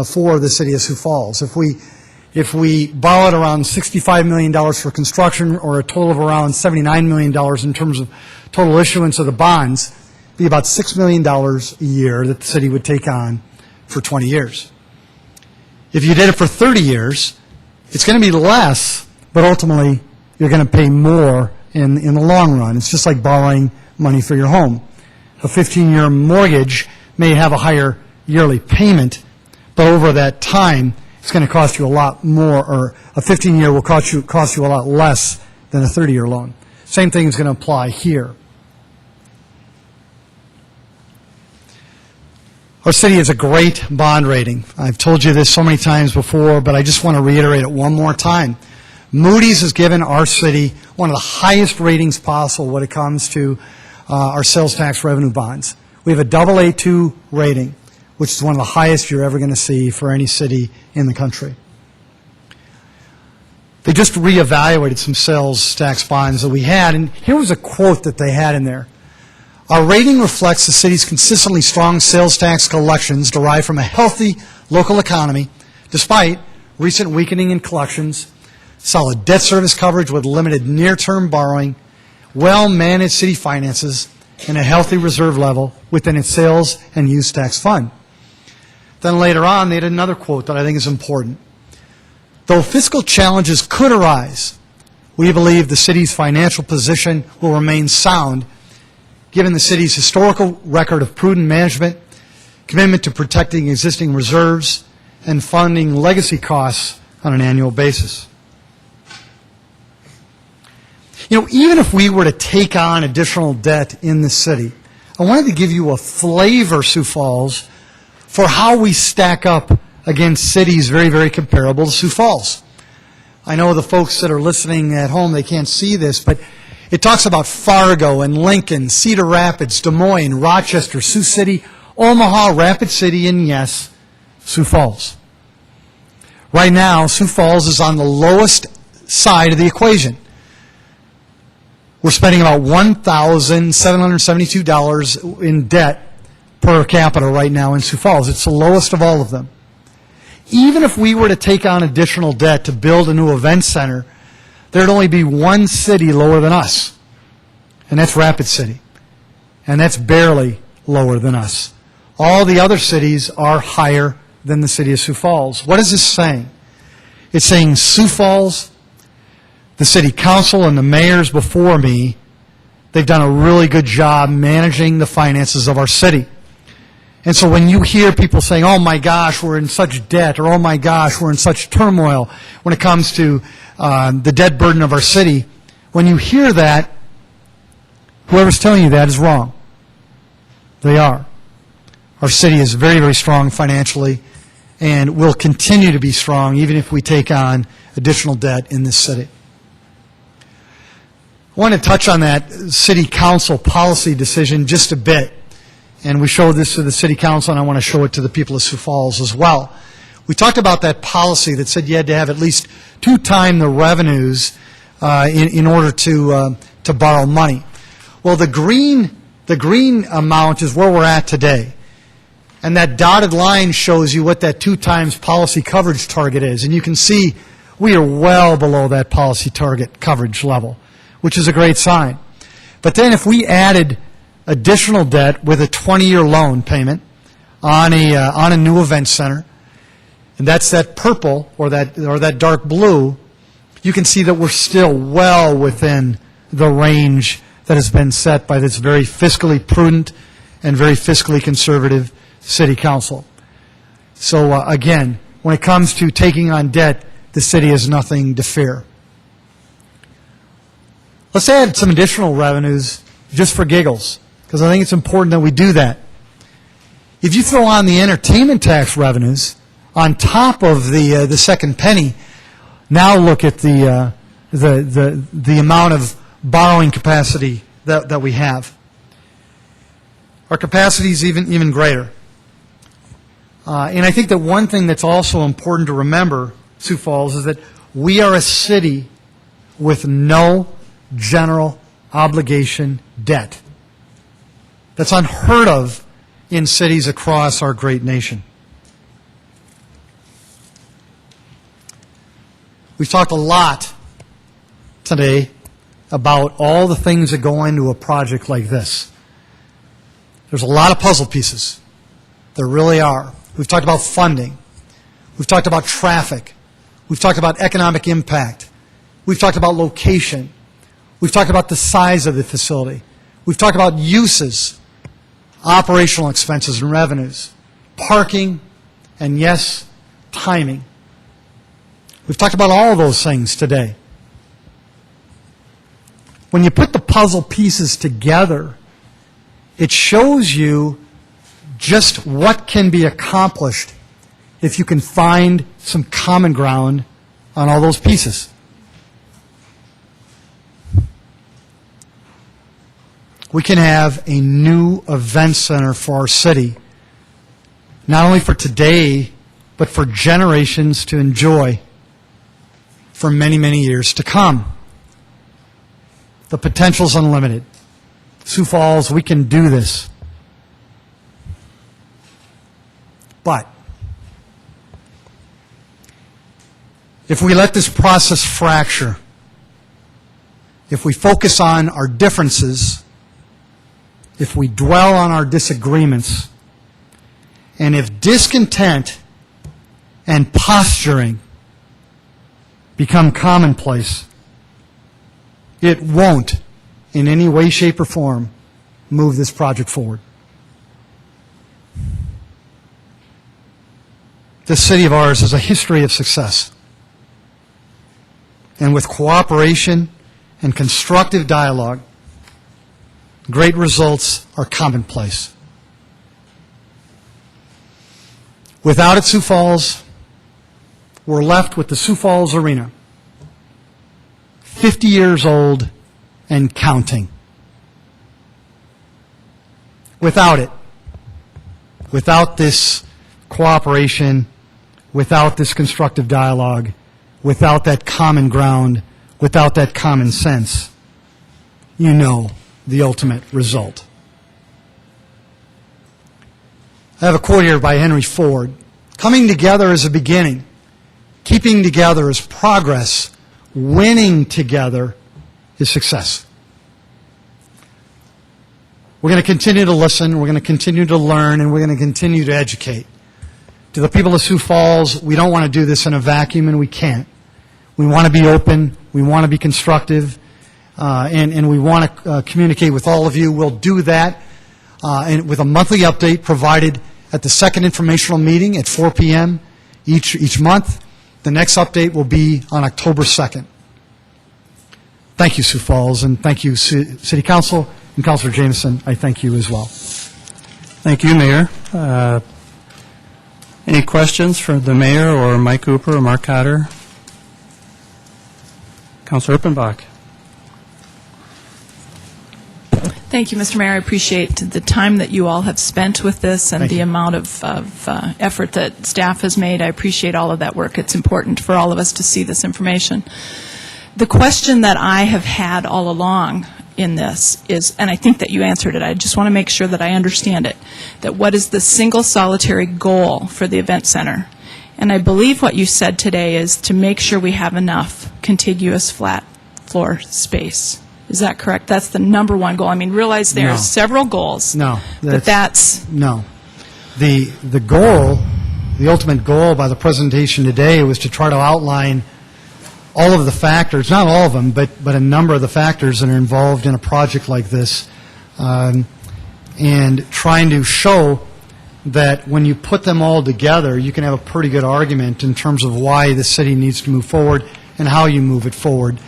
for the city of Sioux Falls. If we borrowed around $65 million for construction, or a total of around $79 million in terms of total issuance of the bonds, it'd be about $6 million a year that the city would take on for 20 years. If you did it for 30 years, it's going to be less, but ultimately you're going to pay more in the long run. It's just like borrowing money for your home. A 15-year mortgage may have a higher yearly payment, but over that time, it's going to cost you a lot more, or a 15-year will cost you a lot less than a 30-year loan. Same thing is going to apply here. Our city has a great bond rating. I've told you this so many times before, but I just want to reiterate it one more time. Moody's has given our city one of the highest ratings possible when it comes to our sales tax revenue bonds. We have a AA2 rating, which is one of the highest you're ever going to see for any city in the country. They just reevaluated some sales tax bonds that we had, and here was a quote that they had in there. Our rating reflects the city's consistently strong sales tax collections derived from a healthy local economy, despite recent weakening in collections, solid debt service coverage with limited near-term borrowing, well-managed city finances, and a healthy reserve level within its sales and use tax fund. Then later on, they had another quote that I think is important. Though fiscal challenges could arise, we believe the city's financial position will remain sound, given the city's historical record of prudent management, commitment to protecting existing reserves, and funding legacy costs on an annual basis. You know, even if we were to take on additional debt in the city, I wanted to give you a flavor, Sioux Falls, for how we stack up against cities very, very comparable to Sioux Falls. I know the folks that are listening at home, they can't see this, but it talks about Fargo and Lincoln, Cedar Rapids, Des Moines, Rochester, Sioux City, Omaha, Rapid City, and yes, Sioux Falls. Right now, Sioux Falls is on the lowest side of the equation. We're spending about $1,772 in debt per capita right now in Sioux Falls. It's the lowest of all of them. Even if we were to take on additional debt to build a new event center, there'd only be one city lower than us, and that's Rapid City. And that's barely lower than us. All the other cities are higher than the city of Sioux Falls. What is this saying? It's saying Sioux Falls, the city council and the mayors before me, they've done a really good job managing the finances of our city. And so when you hear people saying, oh my gosh, we're in such debt, or oh my gosh, we're in such turmoil when it comes to the debt burden of our city, when you hear that, whoever's telling you that is wrong. They are. Our city is very, very strong financially and will continue to be strong even if we take on additional debt in this city. I want to touch on that city council policy decision just a bit. And we showed this to the city council, and I want to show it to the people of Sioux Falls as well. We talked about that policy that said you had to have at least 2 times the revenues in order to borrow money. Well, the green amount is where we're at today. And that dotted line shows you what that 2 times policy coverage target is. And you can see we are well below that policy target coverage level, which is a great sign. But then if we added additional debt with a 20-year loan payment on a new event center, and that's that purple or that dark blue, you can see that we're still well within the range that has been set by this very fiscally prudent and very fiscally conservative city council. So again, when it comes to taking on debt, the city has nothing to fear. Let's add some additional revenues just for giggles, because I think it's important that we do that. If you throw on the entertainment tax revenues on top of the second penny, now look at the amount of borrowing capacity that we have. Our capacity is even greater. And I think that one thing that's also important to remember, Sioux Falls, is that we are a city with no general obligation debt. That's unheard of in cities across our great nation. We've talked a lot today about all the things that go into a project like this. There's a lot of puzzle pieces. There really are. We've talked about funding. We've talked about traffic. We've talked about economic impact. We've talked about location. We've talked about the size of the facility. We've talked about uses, operational expenses and revenues, parking, and yes, timing. We've talked about all of those things today. When you put the puzzle pieces together, it shows you just what can be accomplished if you can find some common ground on all those pieces. We can have a new event center for our city, not only for today, but for generations to enjoy for many, many years to come. The potential is unlimited. Sioux Falls, we can do this. But If we let this process fracture, if we focus on our differences, if we dwell on our disagreements, and if discontent and posturing become commonplace, it won't, in any way, shape, or form, move this project forward. This city of ours has a history of success. And with cooperation and constructive dialogue, great results are commonplace. Without it, Sioux Falls, we're left with the Sioux Falls Arena, 50 years old and counting. Without it, without this cooperation, without this constructive dialogue, without that common ground, without that common sense, you know the ultimate result. I have a quote here by Henry Ford. Coming together is a beginning. Keeping together is progress. Winning together is success. We're going to continue to listen, we're going to continue to learn, and we're going to continue to educate. To the people of Sioux Falls, we don't want to do this in a vacuum, and we can't. We want to be open, we want to be constructive, and we want to communicate with all of you. We'll do that and with a monthly update provided at the second informational meeting at 4 p.m. each month. The next update will be on October 2nd. Thank you, Sioux Falls, and thank you, City Council, and Councilor Jameson. I thank you as well. Thank you, Mayor. Any questions for the Mayor or Mike Cooper or Mark Cotter? Councilor Erpenbach. Thank you, Mr. Mayor. I appreciate the time that you all have spent with this and the amount of effort that staff has made. I appreciate all of that work. It's important for all of us to see this information. The question that I have had all along in this is, and I think that you answered it, I just want to make sure that I understand it, that what is the single solitary goal for the event center? And I believe what you said today is to make sure we have enough contiguous flat floor space. Is that correct? That's the number one goal. I mean, realize there are several goals. No. But that's... No. The goal, the ultimate goal by the presentation today was to try to outline all of the factors, not all of them, but a number of the factors that are involved in a project like this, and trying to show that when you put them all together, you can have a pretty good argument in terms of why the city needs to move forward and how you move it forward.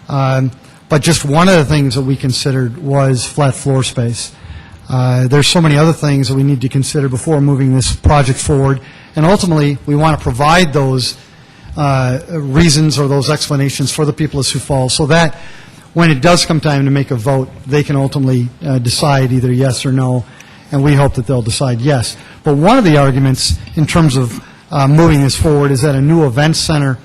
But just one of the things that we considered was flat floor space. There's so many other things that we need to consider before moving this project forward, and ultimately we want to provide those reasons or those explanations for the people of Sioux Falls so that when it does come time to make a vote, they can ultimately decide either yes or no, and we hope that they'll decide yes. But one of the arguments in terms of moving this forward is that a new event center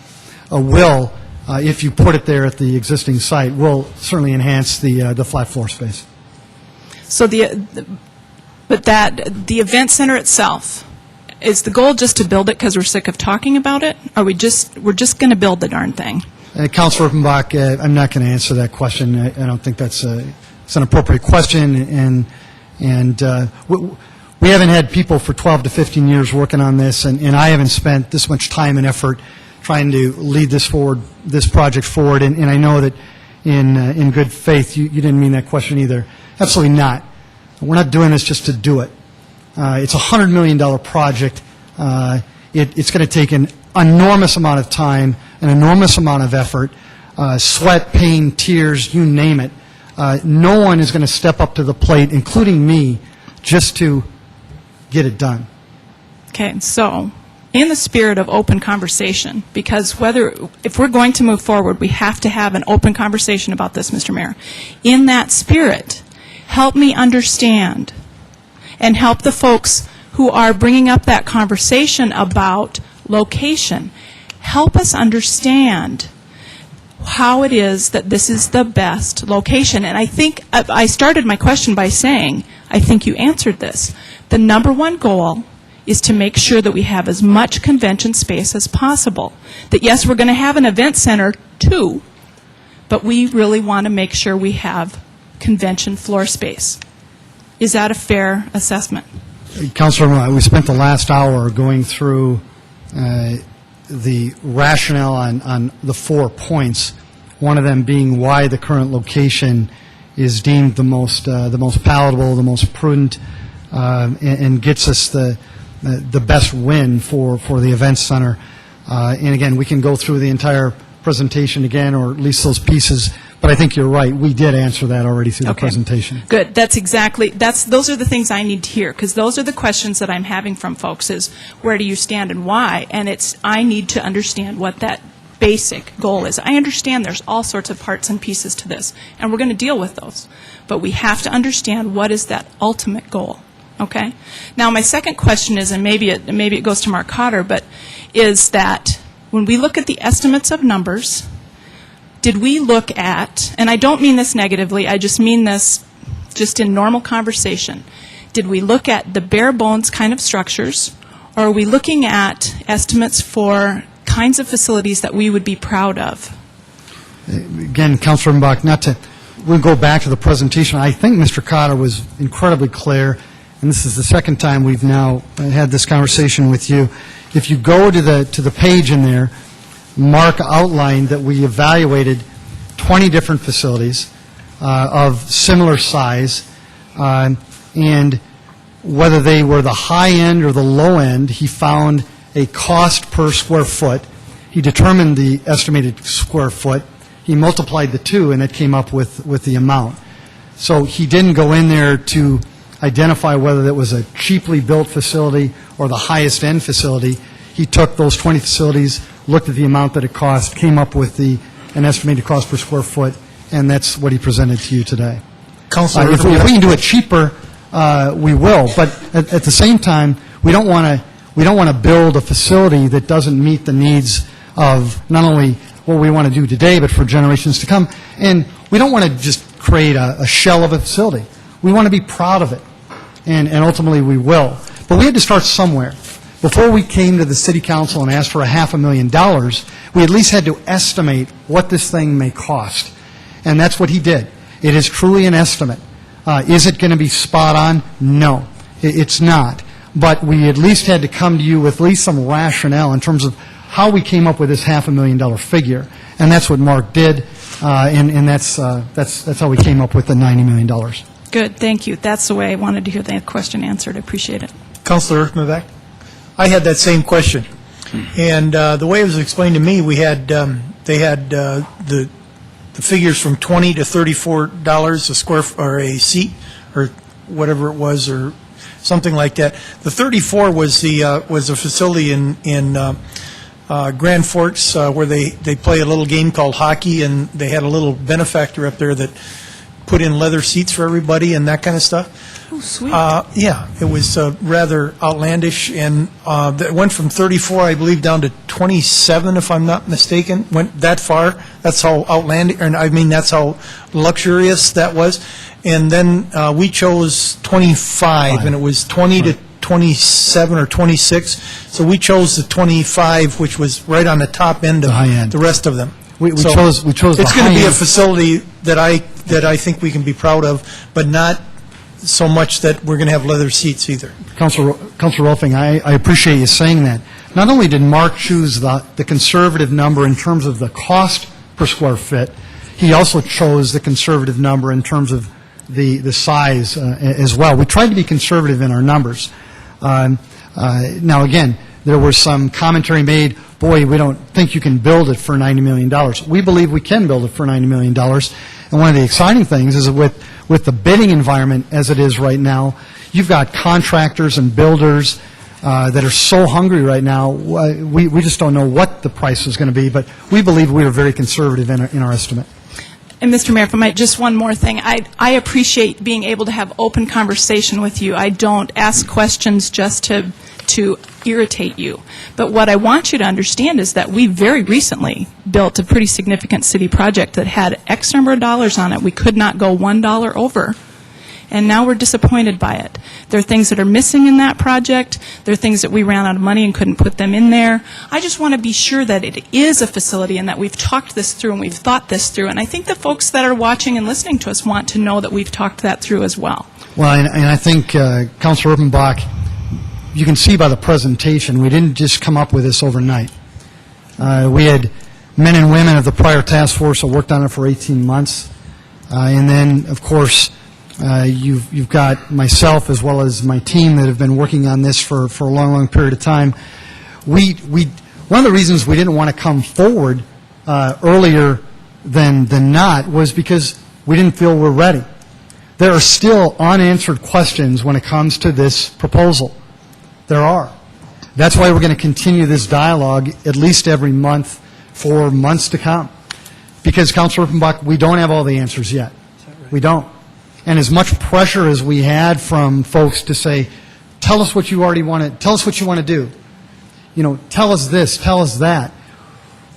will, if you put it there at the existing site, will certainly enhance the flat floor space. So the event center itself, is the goal just to build it because we're sick of talking about it? Or we're just going to build the darn thing? Councilor Erpenbach, I'm not going to answer that question. I don't think it's an appropriate question, and we haven't had people for 12 to 15 years working on this, and I haven't spent this much time and effort trying to lead this project forward, and I know that in good faith you didn't mean that question either. Absolutely not. We're not doing this just to do it. It's a $100 million project. It's going to take an enormous amount of time, an enormous amount of effort, sweat, pain, tears, you name it. No one is going to step up to the plate, including me, just to get it done. Okay, so in the spirit of open conversation, because if we're going to move forward, we have to have an open conversation about this, Mr. Mayor. In that spirit, help me understand and help the folks who are bringing up that conversation about location. Help us understand how it is that this is the best location. And I think I started my question by saying, I think you answered this. The number one goal is to make sure that we have as much convention space as possible. That yes, we're going to have an event center too, but we really want to make sure we have convention floor space. Is that a fair assessment? Councilor, we spent the last hour going through the rationale on the 4 points, one of them being why the current location is deemed the most palatable, the most prudent, and gets us the best win for the event center. And again, we can go through the entire presentation again, or at least those pieces, but I think you're right. We did answer that already through the presentation. Good. Those are the things I need to hear, because those are the questions that I'm having from folks is, where do you stand and why? And I need to understand what that basic goal is. I understand there's all sorts of parts and pieces to this, and we're going to deal with those. But we have to understand what is that ultimate goal. Okay? Now, my second question is, and maybe it goes to Mark Cotter, but is that when we look at the estimates of numbers, did we look at, and I don't mean this negatively, I just mean this just in normal conversation, did we look at the bare bones kind of structures, or are we looking at estimates for kinds of facilities that we would be proud of? Again, Councilor Mbach, we'll go back to the presentation. I think Mr. Cotter was incredibly clear, and this is the second time we've now had this conversation with you. If you go to the page in there, Mark outlined that we evaluated 20 different facilities of similar size, and whether they were the high end or the low end, he found a cost per square foot. He determined the estimated square foot. He multiplied the two, and it came up with the amount. So he didn't go in there to identify whether it was a cheaply built facility or the highest end facility. He took those 20 facilities, looked at the amount that it cost, came up with an estimated cost per square foot, and that's what he presented to you today. Councilor, if we can do it cheaper, we will. But at the same time, we don't want to build a facility that doesn't meet the needs of not only what we want to do today, but for generations to come. And we don't want to just create a shell of a facility. We want to be proud of it, and ultimately we will. But we had to start somewhere. Before we came to the City Council and asked for $500,000, we at least had to estimate what this thing may cost. And that's what he did. It is truly an estimate. Is it going to be spot on? No, it's not. But we at least had to come to you with at least some rationale in terms of how we came up with this $500,000 figure. And that's what Mark did, and that's how we came up with the $90 million. Good, thank you. That's the way I wanted to hear that question answered. I appreciate it. Councilor Erfman, I had that same question, and the way it was explained to me, they had the figures from $20 to $34 a square or a seat or whatever it was or something like that. The 34 was a facility in Grand Forks where they play a little game called hockey, and they had a little benefactor up there that put in leather seats for everybody and that kind of stuff. Oh, sweet. Yeah, it was rather outlandish, and it went from 34, I believe, down to 27, if I'm not mistaken. Went that far. That's how outlandish, and I mean that's how luxurious that was. And then we chose 25, and it was 20 to 27 or 26. So we chose the 25, which was right on the top end of the rest of them. We chose the It's going to be a high-end. facility that I think we can be proud of, but not so much that we're going to have leather seats either. Councilor Rolfing, I appreciate you saying that. Not only did Mark choose the conservative number in terms of the cost per square foot, he also chose the conservative number in terms of the size as well. We tried to be conservative in our numbers. Now, again, there was some commentary made, boy, we don't think you can build it for $90 million. We believe we can build it for $90 million. And one of the exciting things is that with the bidding environment as it is right now, you've got contractors and builders that are so hungry right now. We just don't know what the price is going to be, but we believe we are very conservative in our estimate. And Mr. Mayor, if I might, just one more thing. I appreciate being able to have open conversation with you. I don't ask questions just to irritate you. But what I want you to understand is that we very recently built a pretty significant city project that had X number of dollars on it. We could not go $1 over. and now we're disappointed by it. There are things that are missing in that project. There are things that we ran out of money and couldn't put them in there. I just want to be sure that it is a facility and that we've talked this through and we've thought this through. And I think the folks that are watching and listening to us want to know that we've talked that through as well. Well, and I think, Councilor Urbanbach, you can see by the presentation, we didn't just come up with this overnight. We had men and women of the prior task force that worked on it for 18 months. And then, of course, you've got myself as well as my team that have been working on this for a long, long period of time. One of the reasons we didn't want to come forward earlier than not was because we didn't feel we're ready. There are still unanswered questions when it comes to this proposal. There are. That's why we're going to continue this dialogue at least every month for months to come. Because, Councilor Urbanbach, we don't have all the answers yet. We don't. And as much pressure as we had from folks to say, tell us what you already want to, tell us what you want to do. You know, tell us this, tell us that.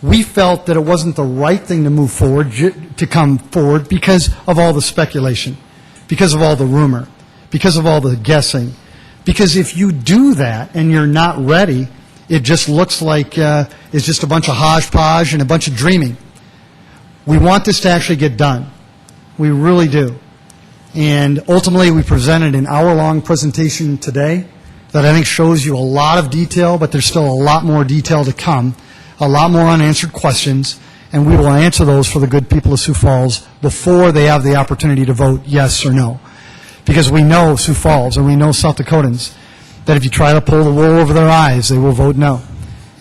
We felt that it wasn't the right thing to move forward, to come forward because of all the speculation, because of all the rumor, because of all the guessing. Because if you do that and you're not ready, it just looks like it's just a bunch of hodgepodge and a bunch of dreaming. We want this to actually get done. We really do. And ultimately, we presented an hour-long presentation today that I think shows you a lot of detail, but there's still a lot more detail to come, a lot more unanswered questions, and we will answer those for the good people of Sioux Falls before they have the opportunity to vote yes or no. Because we know Sioux Falls and we know South Dakotans that if you try to pull the wool over their eyes, they will vote no.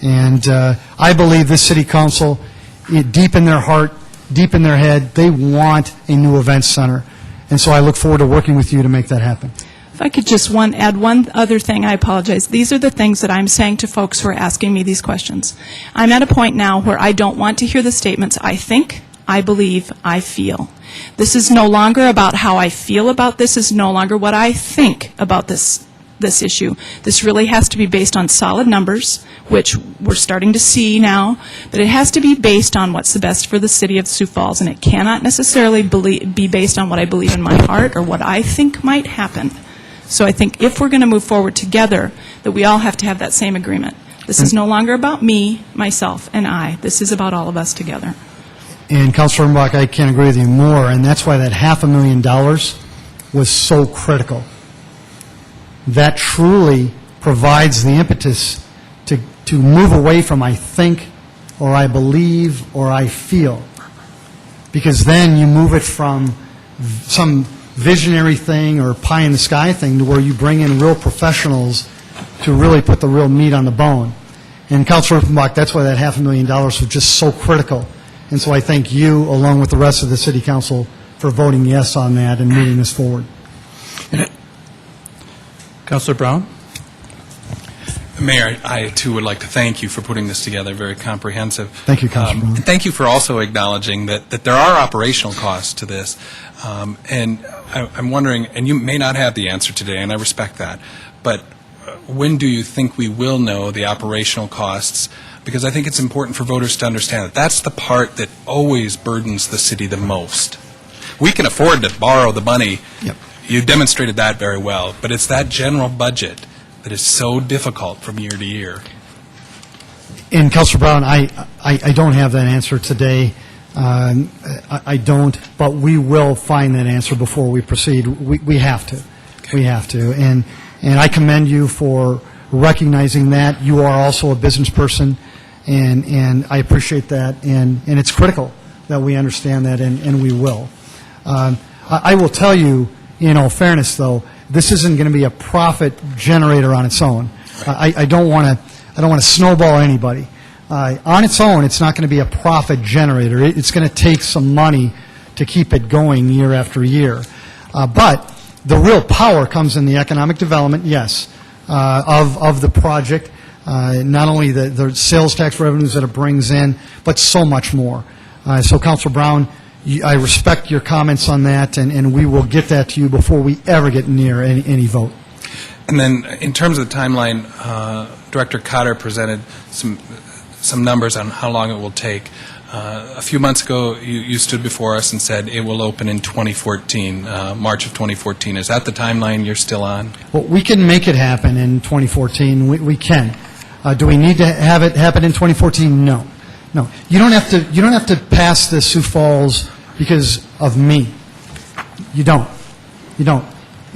And I believe this City Council, deep in their heart, deep in their head, they want a new events center. And so I look forward to working with you to make that happen. If I could just add one other thing, I apologize. These are the things that I'm saying to folks who are asking me these questions. I'm at a point now where I don't want to hear the statements, I think, I believe, I feel. This is no longer about how I feel about this. This is no longer what I think about this issue. This really has to be based on solid numbers, which we're starting to see now, but it has to be based on what's the best for the city of Sioux Falls, and it cannot necessarily be based on what I believe in my heart or what I think might happen. So I think if we're going to move forward together, that we all have to have that same agreement. This is no longer about me, myself, and I. This is about all of us together. And Councilor Urbanbach, I can't agree with you more, and that's why that $500,000 was so critical. That truly provides the impetus to move away from I think or I believe or I feel. Because then you move it from some visionary thing or pie-in-the-sky thing to where you bring in real professionals to really put the real meat on the bone. And Councilor Urbanbach, that's why that $500,000 was just so critical. And so I thank you, along with the rest of the City Council, for voting yes on that and moving this forward. Councilor Brown? Mayor, I too would like to thank you for putting this together, very comprehensive. Thank you, Councilor Brown. Thank you for also acknowledging that there are operational costs to this. And I'm wondering, and you may not have the answer today, and I respect that, but when do you think we will know the operational costs? Because I think it's important for voters to understand that that's the part that always burdens the city the most. We can afford to borrow the money. Yep. You've demonstrated that very well, but it's that general budget that is so difficult from year to year. And Councilor Brown, I don't have that answer today. I don't, but we will find that answer before we proceed. We have to. Okay. We have to. And I commend you for recognizing that. You are also a business person, and I appreciate that. And it's critical that we understand that, and we will. I will tell you, in all fairness, though, this isn't going to be a profit generator on its own. Right. I don't want to snowball anybody. On its own, it's not going to be a profit generator. It's going to take some money to keep it going year after year. But the real power comes in the economic development, yes, of the project, not only the sales tax revenues that it brings in, but so much more. So, Councilor Brown, I respect your comments on that, and we will get that to you before we ever get near any vote. And then, in terms of the timeline, Director Cotter presented some numbers on how long it will take. A few months ago, you stood before us and said it will open in 2014, March of 2014. Is that the timeline you're still on? Well, we can make it happen in 2014. We can. Do we need to have it happen in 2014? No. No. You don't have to pass the Sioux Falls because of me. You don't. You don't.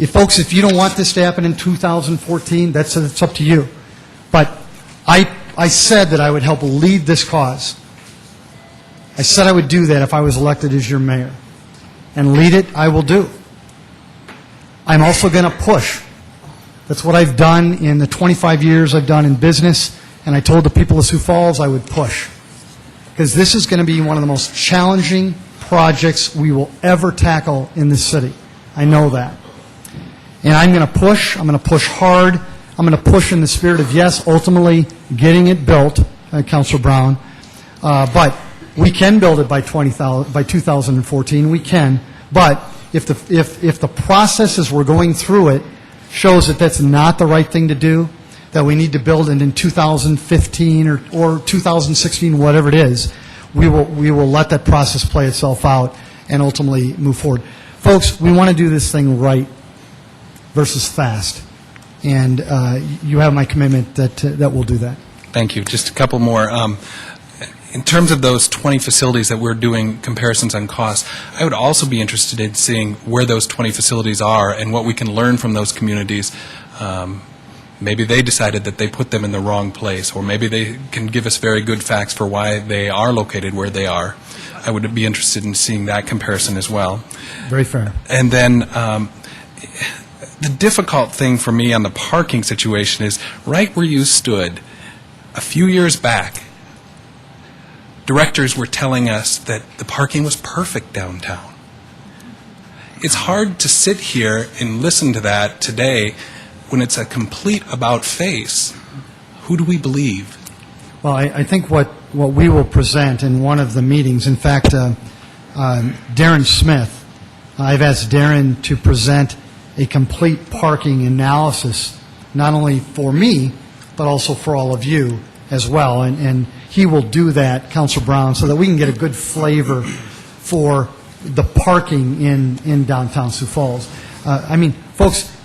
Folks, if you don't want this to happen in 2014, that's up to you. But I said that I would help lead this cause. I said I would do that if I was elected as your mayor. And lead it, I will do. I'm also going to push. That's what I've done in the 25 years I've done in business, and I told the people of Sioux Falls I would push. Because this is going to be one of the most challenging projects we will ever tackle in this city. I know that. And I'm going to push. I'm going to push hard. I'm going to push in the spirit of, yes, ultimately getting it built, Councilor Brown. But we can build it by 2014. We can. But if the process as we're going through it shows that that's not the right thing to do, that we need to build it in 2015 or 2016, whatever it is, we will let that process play itself out and ultimately move forward. Folks, we want to do this thing right versus fast. And you have my commitment that we'll do that. Thank you. Just a couple more. In terms of those 20 facilities that we're doing comparisons on cost, I would also be interested in seeing where those 20 facilities are and what we can learn from those communities. Maybe they decided that they put them in the wrong place, or maybe they can give us very good facts for why they are located where they are. I would be interested in seeing that comparison as well. Very fair. And then the difficult thing for me on the parking situation is right where you stood a few years back, directors were telling us that the parking was perfect downtown. It's hard to sit here and listen to that today when it's a complete about-face. Who do we believe? Well, I think what we will present in one of the meetings, in fact, Darren Smith, I've asked Darren to present a complete parking analysis, not only for me, but also for all of you as well. And he will do that, Councilor Brown, so that we can get a good flavor for the parking in downtown Sioux Falls. I mean, folks,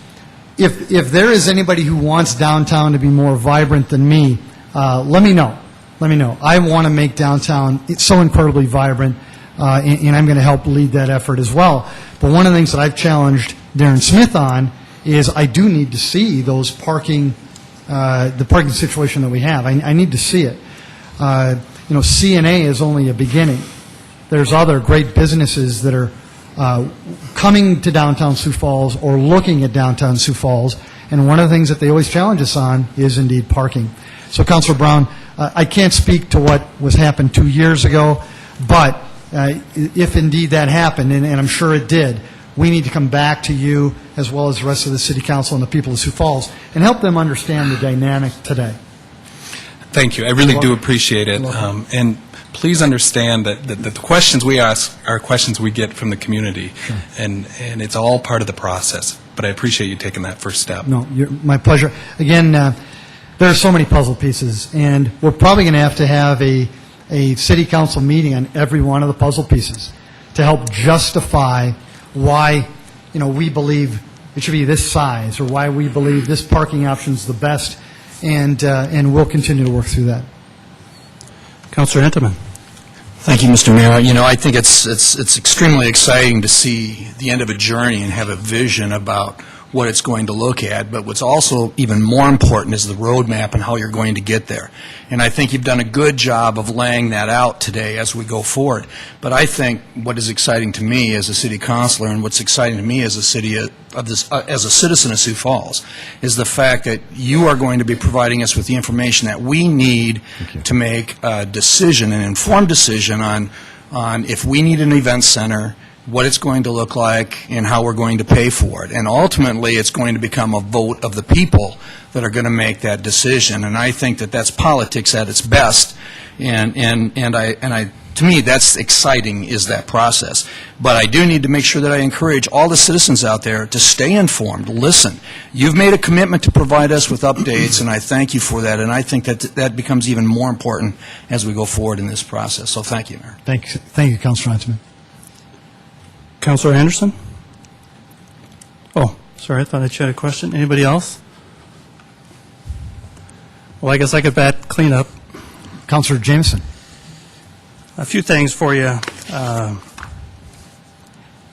if there is anybody who wants downtown to be more vibrant than me, let me know. Let me know. I want to make downtown so incredibly vibrant, and I'm going to help lead that effort as well. But one of the things that I've challenged Darren Smith on is I do need to see those parking, the parking situation that we have. I need to see it. CNA is only a beginning. There's other great businesses that are coming to downtown Sioux Falls or looking at downtown Sioux Falls, and one of the things that they always challenge us on is indeed parking. So, Councilor Brown, I can't speak to what was happened 2 years ago, but if indeed that happened, and I'm sure it did, we need to come back to you as well as the rest of the City Council and the people of Sioux Falls and help them understand the dynamic today. Thank you. I really do appreciate it. And please understand that the questions we ask are questions we get from the community, sure. and it's all part of the process. But I appreciate you taking that first step. No, my pleasure. Again, there are so many puzzle pieces, and we're probably going to have a City Council meeting on every one of the puzzle pieces to help justify why we believe it should be this size, or why we believe this parking option is the best, and we'll continue to work through that. Councilor Entenmann. Thank you, Mr. Mayor. I think it's extremely exciting to see the end of a journey and have a vision about what it's going to look at, but what's also even more important is the roadmap and how you're going to get there. And I think you've done a good job of laying that out today as we go forward. But I think what is exciting to me as a city councilor, and what's exciting to me as a as a citizen of Sioux Falls, is the fact that you are going to be providing us with the information that we need to make a decision, an informed decision on if we need an event center, what it's going to look like, and how we're going to pay for it. And ultimately, it's going to become a vote of the people that are going to make that decision. And I think that that's politics at its best. And I to me, that's exciting, is that process. But I do need to make sure that I encourage all the citizens out there to stay informed, listen. You've made a commitment to provide us with updates, and I thank you for that, and I think that that becomes even more important as we go forward in this process. So thank you, Mayor. Thank you, Councilor Huntsman. Councilor Anderson? Oh, sorry, I thought I had a question. Anybody else? Well, I guess I could bat cleanup. Councilor Jameson. A few things for you. I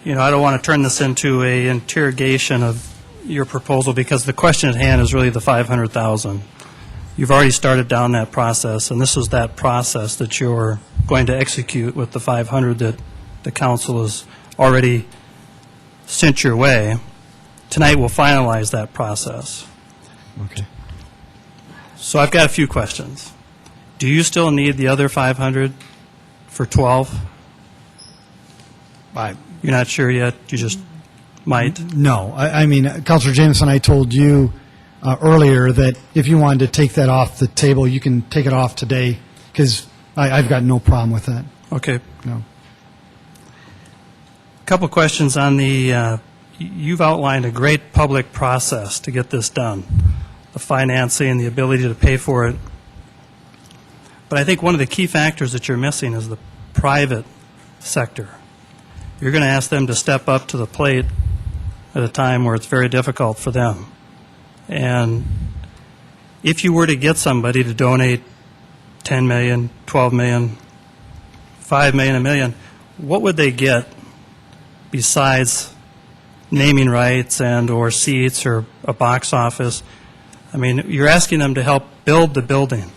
don't want to turn this into a interrogation of your proposal because the question at hand is really the $500,000. You've already started down that process, and this is that process that you're going to execute with the $500 that the council has already sent your way. Tonight we'll finalize that process. Okay. So I've got a few questions. Do you still need the other $500 for 12? You're not sure yet? You just might? No. I mean, Councilor Jameson, I told you earlier that if you wanted to take that off the table, you can take it off today, because I've got no problem with that. Okay. No. A couple questions on the, you've outlined a great public process to get this done, the financing, the ability to pay for it. But I think one of the key factors that you're missing is the private sector. You're going to ask them to step up to the plate at a time where it's very difficult for them. And if you were to get somebody to donate $10 million, $12 million, $5 million, $1 million, what would they get besides naming rights and or seats or a box office? I mean, you're asking them to help build the building,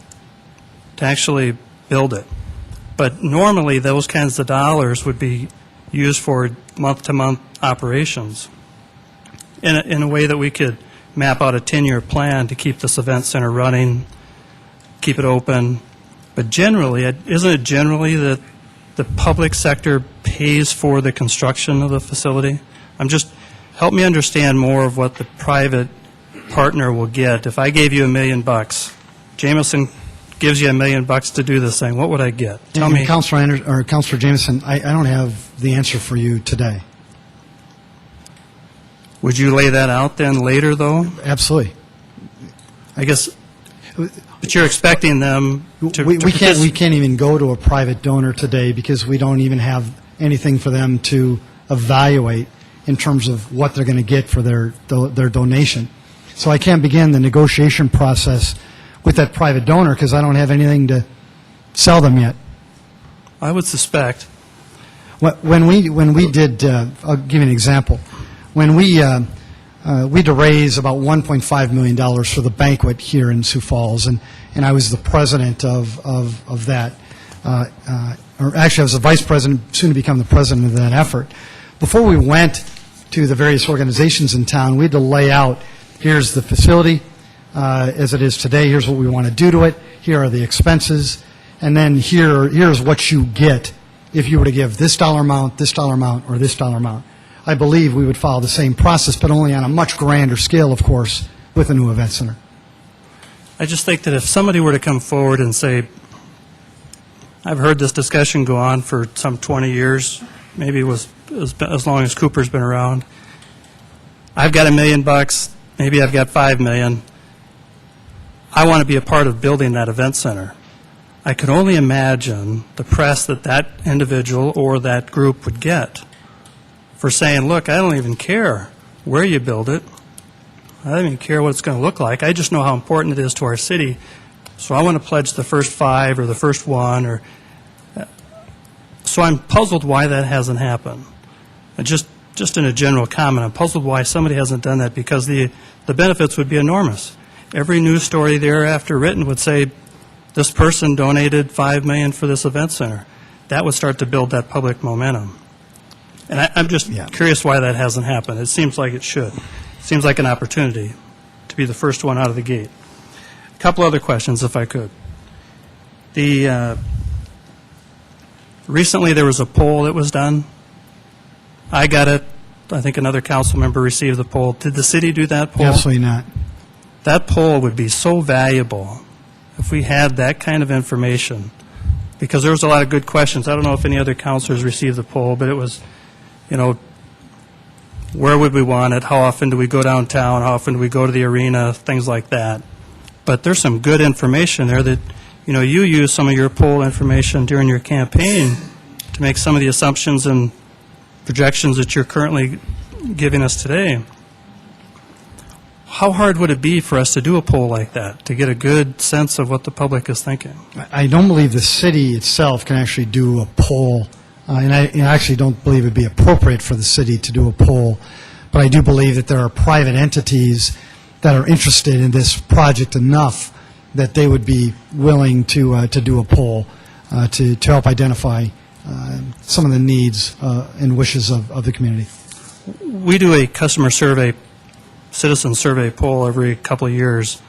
to actually build it. But normally those kinds of dollars would be used for month-to-month operations in a way that we could map out a 10-year plan to keep this event center running, keep it open. But generally, isn't it generally that the public sector pays for the construction of the facility? Help me understand more of what the private partner will get. If I gave you $1 million, Jameson gives you $1 million to do this thing, what would I get? Tell me. Councilor Jameson, I don't have the answer for you today. Would you lay that out then later, though? Absolutely. I guess, but you're expecting them to... We can't even go to a private donor today because we don't even have anything for them to evaluate in terms of what they're going to get for their donation. So I can't begin the negotiation process with that private donor because I don't have anything to sell them yet. I would suspect. When we did, I'll give you an example. When we had to raise about $1.5 million for the banquet here in Sioux Falls, and I was the president of that, or actually I was the vice president, soon to become the president of that effort. Before we went to the various organizations in town, we had to lay out, here's the facility as it is today, here's what we want to do to it, here are the expenses, and then here's what you get if you were to give this dollar amount, or this dollar amount. I believe we would follow the same process, but only on a much grander scale, of course, with a new event center. I just think that if somebody were to come forward and say, I've heard this discussion go on for some 20 years, maybe it was as long as Cooper's been around. I've got $1 million, maybe I've got $5 million. I want to be a part of building that event center. I could only imagine the press that individual or that group would get for saying, look, I don't even care where you build it. I don't even care what it's going to look like. I just know how important it is to our city. So I want to pledge the first 5 or the first 1. So I'm puzzled why that hasn't happened. And just in a general comment, I'm puzzled why somebody hasn't done that because the benefits would be enormous. Every news story thereafter written would say, this person donated $5 million for this event center. That would start to build that public momentum. And I'm just curious why that hasn't happened. It seems like it should. It seems like an opportunity to be the first one out of the gate. A couple other questions, if I could. Recently there was a poll that was done. I got it. I think another council member received the poll. Did the city do that poll? Absolutely not. That poll would be so valuable if we had that kind of information because there was a lot of good questions. I don't know if any other counselors received the poll, but it was, where would we want it? How often do we go downtown? How often do we go to the arena? Things like that. But there's some good information there that, you use some of your poll information during your campaign to make some of the assumptions and projections that you're currently giving us today. How hard would it be for us to do a poll like that, to get a good sense of what the public is thinking? I don't believe the city itself can actually do a poll, and I actually don't believe it would be appropriate for the city to do a poll, but I do believe that there are private entities that are interested in this project enough that they would be willing to do a poll to help identify some of the needs and wishes of the community. We do a customer survey, citizen survey poll every couple of years,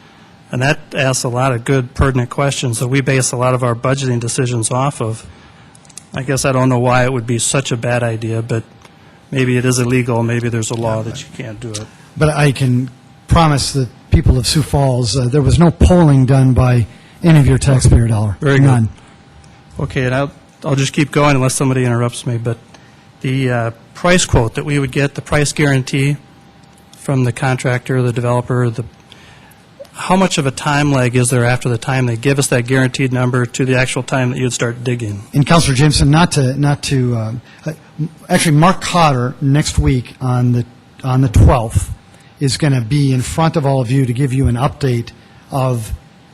and that asks a lot of good, pertinent questions that we base a lot of our budgeting decisions off of. I guess I don't know why it would be such a bad idea, but maybe it is illegal, maybe there's a law that you can't do it. But I can promise the people of Sioux Falls, there was no polling done by any of your taxpayer dollar. Very good. None. Okay, and I'll just keep going unless somebody interrupts me, but the price quote that we would get, the price guarantee from the contractor, the developer, how much of a time lag is there after the time they give us that guaranteed number to the actual time that you'd start digging? And Councilor Jameson, actually, Mark Cotter next week on the 12th is going to be in front of all of you to give you an update of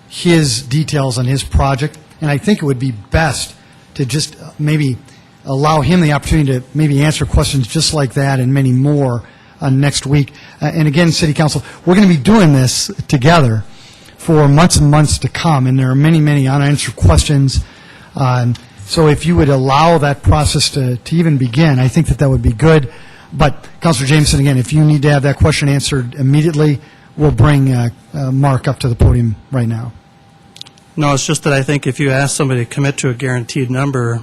his details on his project. And I think it would be best to just maybe allow him the opportunity to maybe answer questions just like that and many more next week. And again, City Council, we're going to be doing this together for months and months to come, and there are many, many unanswered questions. So if you would allow that process to even begin, I think that would be good. But, Councilor Jameson, again, if you need to have that question answered immediately, we'll bring Mark up to the podium right now. No, it's just that I think if you ask somebody to commit to a guaranteed number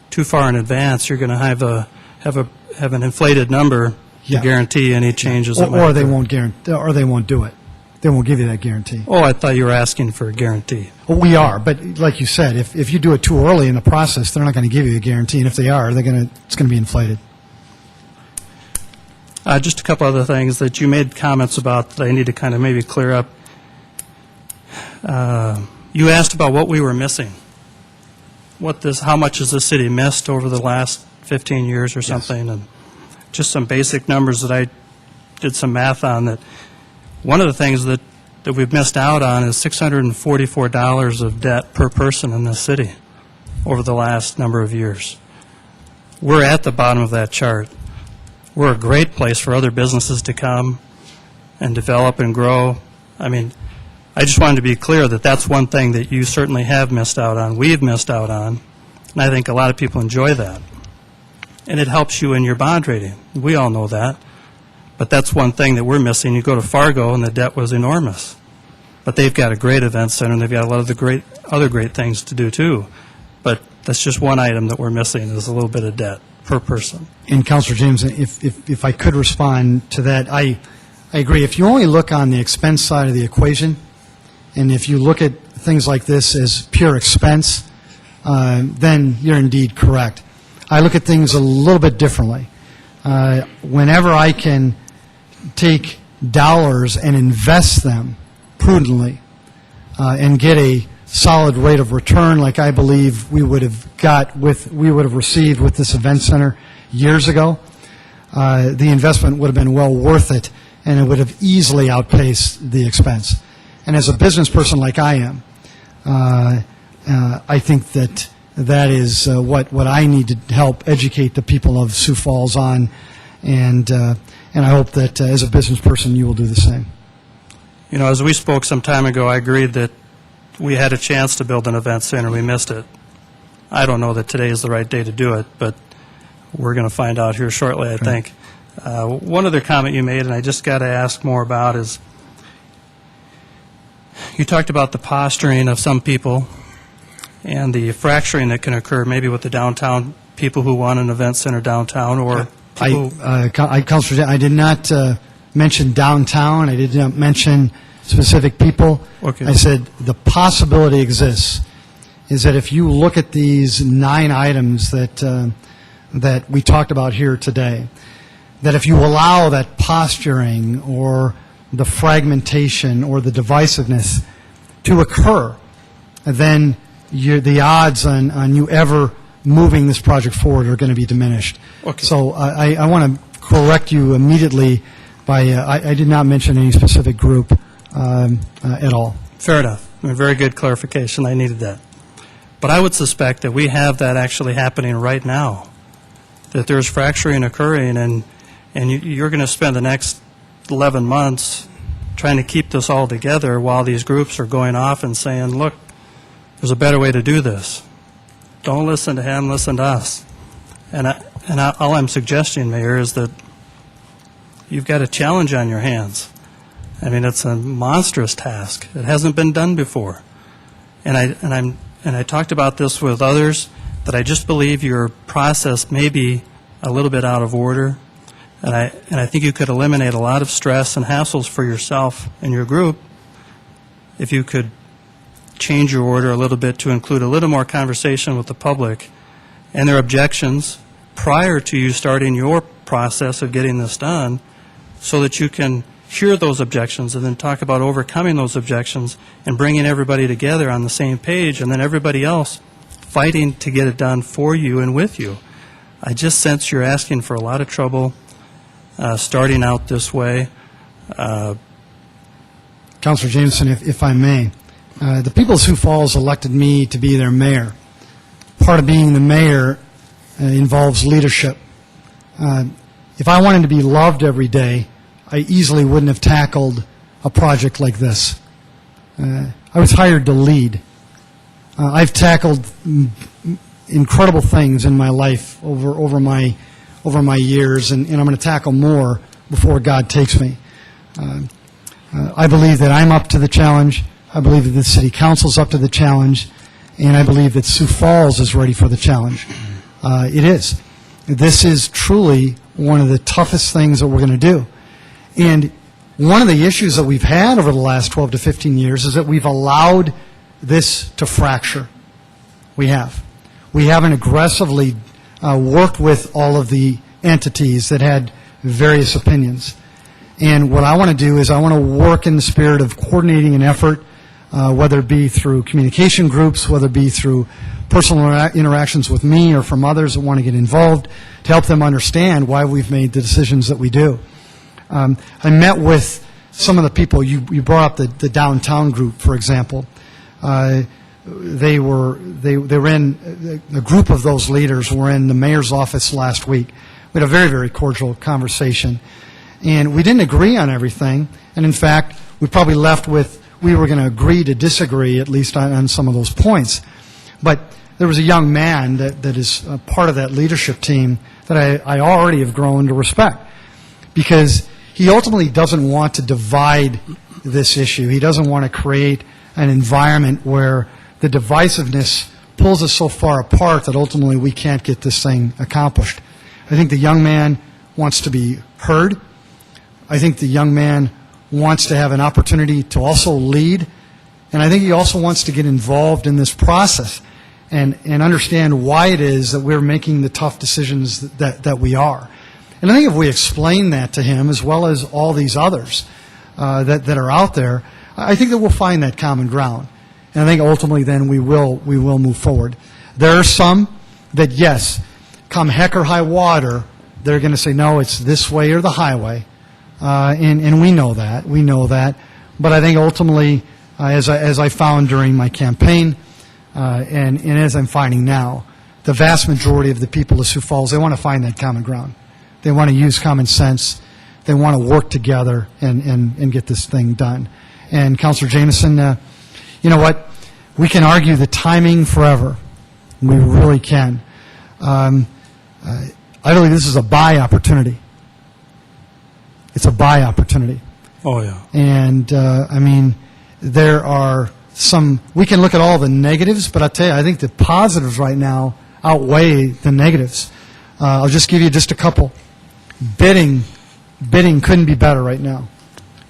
too far in advance, you're going to have an inflated number to guarantee any changes. Or they won't guarantee, or they won't do it. They won't give you that guarantee. Oh, I thought you were asking for a guarantee. Well, we are, but like you said, if you do it too early in the process, they're not going to give you a guarantee, and if they are, it's going to be inflated. Just a couple other things that you made comments about that I need to kind of maybe clear up. You asked about what we were missing. How much has the city missed over the last 15 years or something? Yes. And just some basic numbers that I did some math on. That one of the things that we've missed out on is $644 of debt per person in this city over the last number of years. We're at the bottom of that chart. We're a great place for other businesses to come and develop and grow. I mean, I just wanted to be clear that that's one thing that you certainly have missed out on, we've missed out on, and I think a lot of people enjoy that. And it helps you in your bond rating. We all know that. But that's one thing that we're missing. You go to Fargo, and the debt was enormous. But they've got a great event center, and they've got a lot of the other great things to do, too. But that's just one item that we're missing is a little bit of debt per person. And, Councilor James, if I could respond to that, I agree. If you only look on the expense side of the equation, and if you look at things like this as pure expense, then you're indeed correct. I look at things a little bit differently. Whenever I can take dollars and invest them prudently and get a solid rate of return like I believe we would have received with this event center years ago, the investment would have been well worth it, and it would have easily outpaced the expense. And as a business person like I am, I think that is what I need to help educate the people of Sioux Falls on, and I hope that as a business person you will do the same. You know, as we spoke some time ago, I agreed that we had a chance to build an event center. We missed it. I don't know that today is the right day to do it, but we're going to find out here shortly, I think. One other comment you made, and I just got to ask more about, is you talked about the posturing of some people and the fracturing that can occur maybe with the downtown people who want an event center downtown, or Councilor, I did not mention downtown. I did not mention specific people. Okay. I said the possibility exists. is that if you look at these 9 items that we talked about here today, that if you allow that posturing or the fragmentation or the divisiveness to occur, then the odds on you ever moving this project forward are going to be diminished. Okay. So I want to correct you immediately by, I did not mention any specific group at all. Fair enough. I mean, very good clarification. I needed that. But I would suspect that we have that actually happening right now, that there's fracturing occurring, and you're going to spend the next 11 months trying to keep this all together while these groups are going off and saying, look, there's a better way to do this. Don't listen to him, listen to us. And all I'm suggesting, Mayor, is that you've got a challenge on your hands. I mean, it's a monstrous task. It hasn't been done before. And I talked about this with others, that I just believe your process may be a little bit out of order. And I think you could eliminate a lot of stress and hassles for yourself and your group if you could change your order a little bit to include a little more conversation with the public and their objections prior to you starting your process of getting this done, so that you can hear those objections and then talk about overcoming those objections and bringing everybody together on the same page, and then everybody else fighting to get it done for you and with you. I just sense you're asking for a lot of trouble starting out this way. Councilor Jameson, if I may, the people of Sioux Falls elected me to be their mayor. Part of being the mayor involves leadership. If I wanted to be loved every day, I easily wouldn't have tackled a project like this. I was hired to lead. I've tackled incredible things in my life over my years, and I'm going to tackle more before God takes me. I believe that I'm up to the challenge. I believe that the City Council's up to the challenge, and I believe that Sioux Falls is ready for the challenge. It is. This is truly one of the toughest things that we're going to do. And one of the issues that we've had over the last 12 to 15 years is that we've allowed this to fracture. We have. We haven't aggressively worked with all of the entities that had various opinions. And what I want to do is I want to work in the spirit of coordinating an effort, whether it be through communication groups, whether it be through personal interactions with me or from others that want to get involved, to help them understand why we've made the decisions that we do. I met with some of the people, you brought up the downtown group, for example. They were in, a group of those leaders were in the mayor's office last week. We had a very, very cordial conversation. And we didn't agree on everything. And in fact, we probably left with, we were going to agree to disagree, at least on some of those points. But there was a young man that is a part of that leadership team that I already have grown to respect, because he ultimately doesn't want to divide this issue. He doesn't want to create an environment where the divisiveness pulls us so far apart that ultimately we can't get this thing accomplished. I think the young man wants to be heard. I think the young man wants to have an opportunity to also lead. And I think he also wants to get involved in this process and understand why it is that we're making the tough decisions that we are. And I think if we explain that to him, as well as all these others that are out there, I think that we'll find that common ground. And I think ultimately then we will move forward. There are some that, yes, come heck or high water, they're going to say, no, it's this way or the highway. And we know that. We know that. But I think ultimately, as I found during my campaign, and as I'm finding now, the vast majority of the people of Sioux Falls, they want to find that common ground. They want to use common sense. They want to work together and get this thing done. And Councilor Jameson, you know what? We can argue the timing forever. We really can. I believe this is a buy opportunity. It's a buy opportunity. Oh, yeah. And, I mean, there are some, we can look at all the negatives, but I'll tell you, I think the positives right now outweigh the negatives. I'll just give you just a couple. Bidding couldn't be better right now.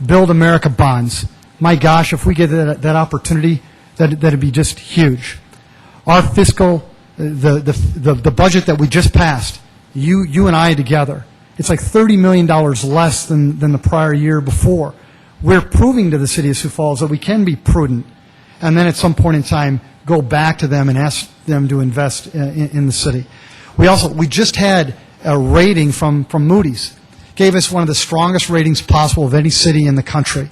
Build America bonds. My gosh, if we get that opportunity, that'd be just huge. our fiscal, the budget that we just passed, you and I together, it's like $30 million less than the prior year before. We're proving to the City of Sioux Falls that we can be prudent, and then at some point in time, go back to them and ask them to invest in the city. We just had a rating from Moody's, gave us one of the strongest ratings possible of any city in the country.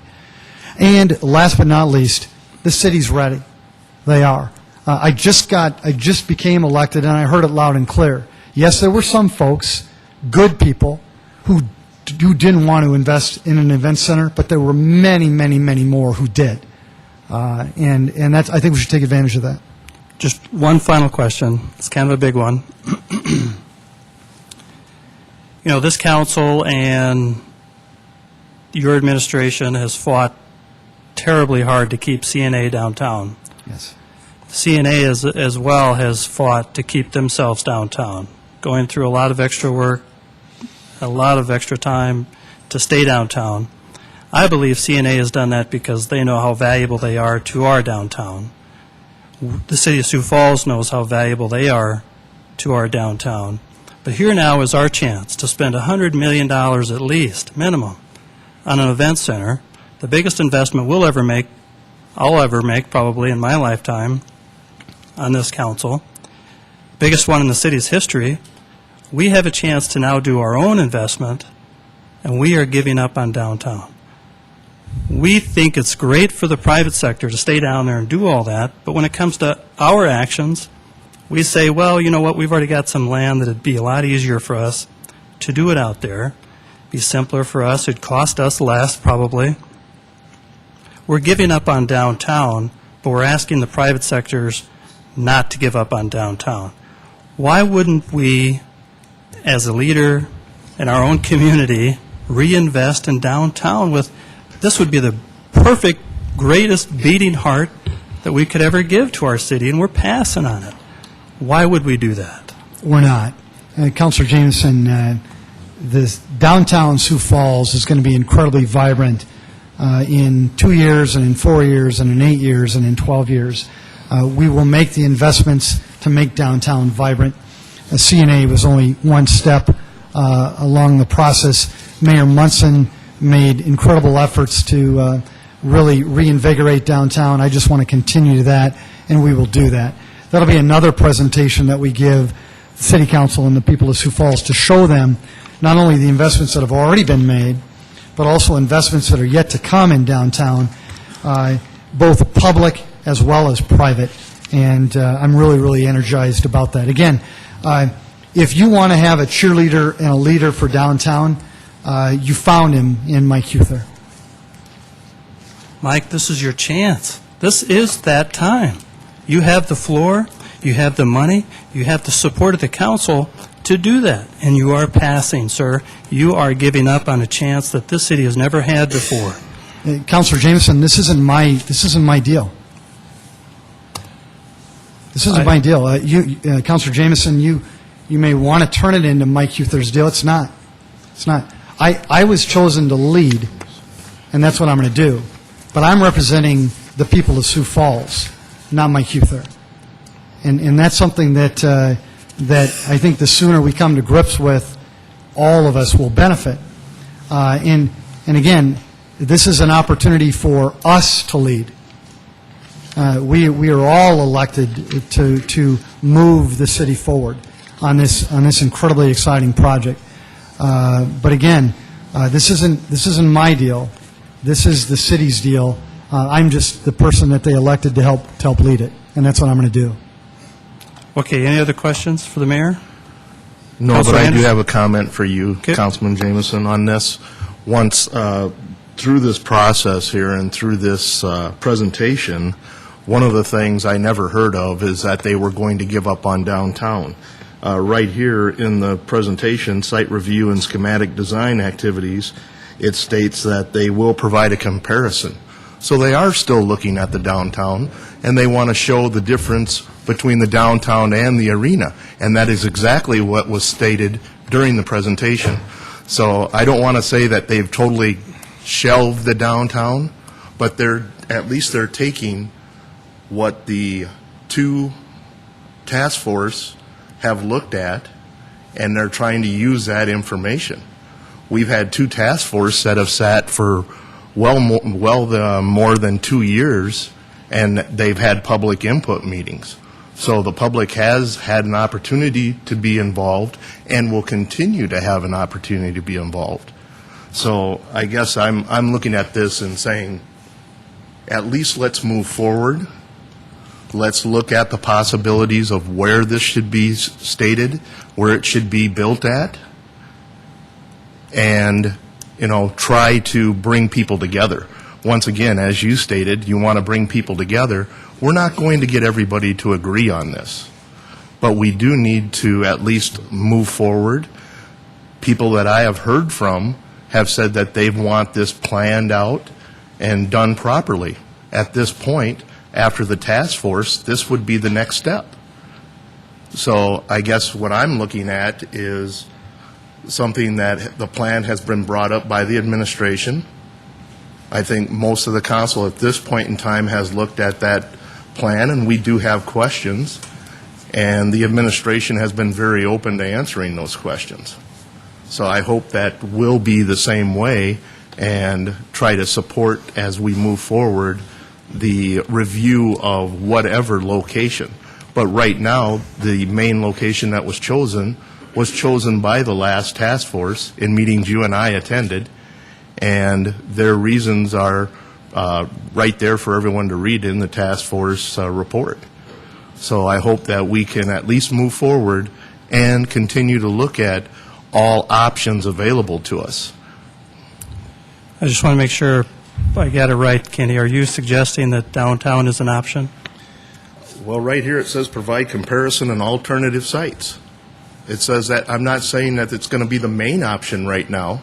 And last but not least, the city's ready. They are. I just became elected, and I heard it loud and clear. Yes, there were some folks, good people, who didn't want to invest in an event center, but there were many, many, many more who did. And that's, I think we should take advantage of that. Just one final question. It's kind of a big one. You know, this council and your administration has fought terribly hard to keep CNA downtown. Yes. CNA as well has fought to keep themselves downtown, going through a lot of extra work, a lot of extra time to stay downtown. I believe CNA has done that because they know how valuable they are to our downtown. The City of Sioux Falls knows how valuable they are to our downtown. But here now is our chance to spend $100 million at least, minimum, on an event center, the biggest investment I'll ever make probably in my lifetime on this council, biggest one in the city's history. We have a chance to now do our own investment, and we are giving up on downtown. We think it's great for the private sector to stay down there and do all that, but when it comes to our actions, we say, well, you know what, we've already got some land that it'd be a lot easier for us to do it out there, be simpler for us, it'd cost us less probably. We're giving up on downtown, but we're asking the private sectors not to give up on downtown. Why wouldn't we, as a leader in our own community, reinvest in downtown with, this would be the perfect, greatest beating heart that we could ever give to our city, and we're passing on it. Why would we do that? We're not. Councilor Jameson, this downtown Sioux Falls is going to be incredibly vibrant in 2 years and in 4 years and in 8 years and in 12 years. We will make the investments to make downtown vibrant. CNA was only one step along the process. Mayor Munson made incredible efforts to really reinvigorate downtown. I just want to continue that, and we will do that. That'll be another presentation that we give the City Council and the people of Sioux Falls to show them not only the investments that have already been made, but also investments that are yet to come in downtown, both public as well as private. And I'm really, really energized about that. Again, if you want to have a cheerleader and a leader for downtown, you found him in Mike Huther. Mike, this is your chance. This is that time. You have the floor, you have the money, you have the support of the council to do that, and you are passing, sir. You are giving up on a chance that this city has never had before. Councilor Jameson, this isn't my deal. This isn't my deal. Councilor Jameson, you may want to turn it into Mike Huther's deal. It's not. It's not. I was chosen to lead, and that's what I'm going to do. But I'm representing the people of Sioux Falls, not Mike Huther. And that's something that I think the sooner we come to grips with, all of us will benefit. And again, this is an opportunity for us to lead. We are all elected to move the city forward on this incredibly exciting project. But again, this isn't my deal. This is the city's deal. I'm just the person that they elected to help lead it, and that's what I'm going to do. Okay, any other questions for the mayor? No, Councilor but I do Anderson? have a comment for you, Okay. Councilman Jameson, on this. Once, through this process here and through this presentation, one of the things I never heard of is that they were going to give up on downtown. Right here in the presentation, site review and schematic design activities, it states that they will provide a comparison. So they are still looking at the downtown, and they want to show the difference between the downtown and the arena. And that is exactly what was stated during the presentation. So I don't want to say that they've totally shelved the downtown, but at least they're taking what the two task force have looked at, and they're trying to use that information. We've had 2 task forces that have sat for more than 2 years, and they've had public input meetings. So the public has had an opportunity to be involved and will continue to have an opportunity to be involved. So I guess I'm looking at this and saying, at least let's move forward. Let's look at the possibilities of where this should be stated, where it should be built at, and, try to bring people together. Once again, as you stated, you want to bring people together. We're not going to get everybody to agree on this, but we do need to at least move forward. People that I have heard from have said that they want this planned out and done properly. At this point, after the task force, this would be the next step. So I guess what I'm looking at is something that the plan has been brought up by the administration. I think most of the council at this point in time has looked at that plan, and we do have questions, and the administration has been very open to answering those questions. So I hope that will be the same way and try to support, as we move forward, the review of whatever location. But right now, the main location that was chosen by the last task force in meetings you and I attended, and their reasons are right there for everyone to read in the task force report. So I hope that we can at least move forward and continue to look at all options available to us. I just want to make sure I got it right, Kenny. Are you suggesting that downtown is an option? Well, right here it says provide comparison and alternative sites. It says that. I'm not saying that it's going to be the main option right now,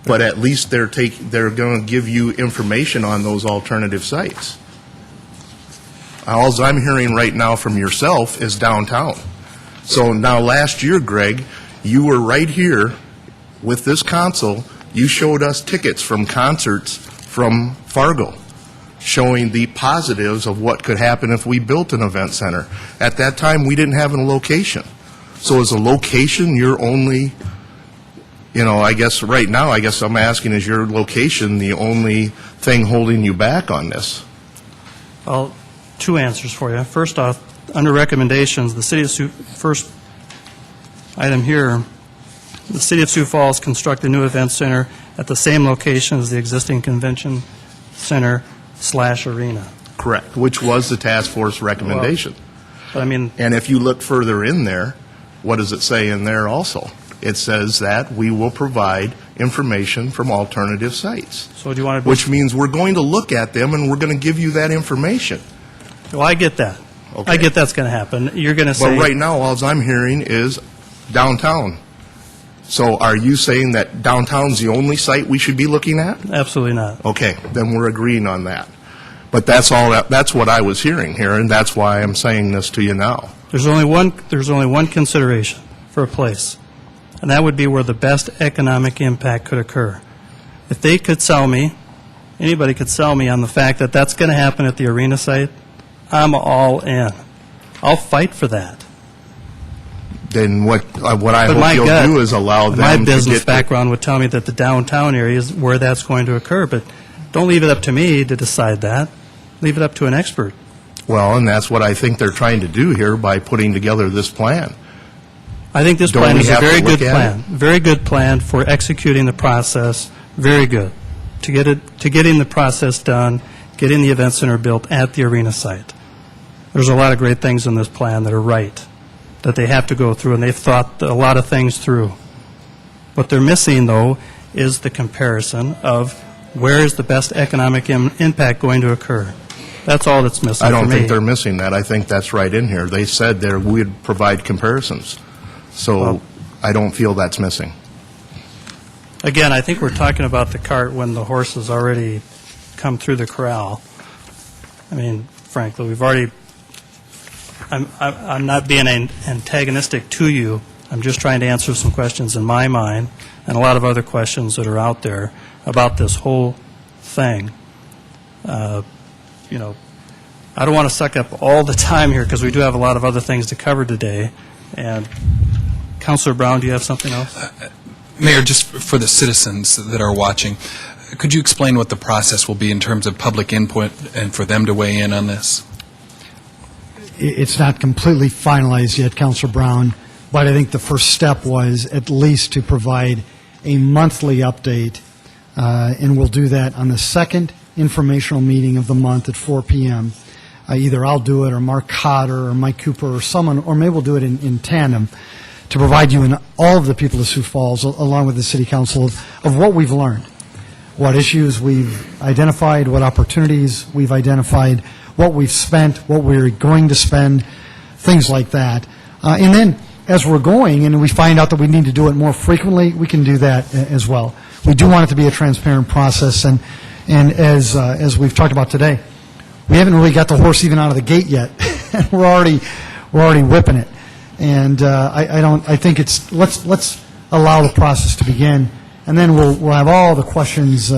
but at least they're going to give you information on those alternative sites. All I'm hearing right now from yourself is downtown. So now last year, Greg, you were right here with this council. You showed us tickets from concerts from Fargo, showing the positives of what could happen if we built an event center. At that time, we didn't have a location. So is a location your only, I guess right now, I'm asking, is your location the only thing holding you back on this? Well, 2 answers for you. First off, under recommendations, the City of Sioux, first item here, the City of Sioux Falls construct a new event center at the same location as the existing convention center / arena. Correct, which was the task force recommendation. But I mean, and if you look further in there, what does it say in there also? It says that we will provide information from alternative sites. So do you want to? Which means we're going to look at them and we're going to give you that information. Well, I get that. Okay. I get that's going to happen. You're going to say. But right now, all I'm hearing is downtown. So are you saying that downtown's the only site we should be looking at? Absolutely not. Okay, then we're agreeing on that. But that's what I was hearing here, and that's why I'm saying this to you now. There's only one consideration for a place, and that would be where the best economic impact could occur. If they could sell me, anybody could sell me on the fact that that's going to happen at the arena site, I'm all in. I'll fight for that. Then what I hope you'll do is allow them to get... My business background would tell me that the downtown area is where that's going to occur, but don't leave it up to me to decide that. Leave it up to an expert. Well, and that's what I think they're trying to do here by putting together this plan. I think this plan is a very good plan. Very good plan for executing the process. Very good. To getting the process done, getting the event center built at the arena site. There's a lot of great things in this plan that are right, that they have to go through, and they've thought a lot of things through. What they're missing, though, is the comparison of where is the best economic impact going to occur. That's all that's missing. I don't for me. think they're missing that. I think that's right in here. They said we would provide comparisons. So Well, I don't feel that's missing. Again, I think we're talking about the cart when the horse has already come through the corral. I mean, frankly, we've already... I'm not being antagonistic to you. I'm just trying to answer some questions in my mind and a lot of other questions that are out there about this whole thing. I don't want to suck up all the time here because we do have a lot of other things to cover today. And Councilor Brown, do you have something else? Mayor, just for the citizens that are watching, could you explain what the process will be in terms of public input and for them to weigh in on this? It's not completely finalized yet, Councilor Brown, but I think the first step was at least to provide a monthly update, and we'll do that on the second informational meeting of the month at 4 p.m. Either I'll do it, or Mark Cotter, or Mike Cooper, or someone, or maybe we'll do it in tandem, to provide you and all of the people of Sioux Falls, along with the City Council, of what we've learned, what issues we've identified, what opportunities we've identified, what we've spent, what we're going to spend, things like that. And then, as we're going and we find out that we need to do it more frequently, we can do that as well. We do want it to be a transparent process, and as we've talked about today, we haven't really got the horse even out of the gate yet. we're already whipping it. And I think it's let's allow the process to begin, and then we'll have all the questions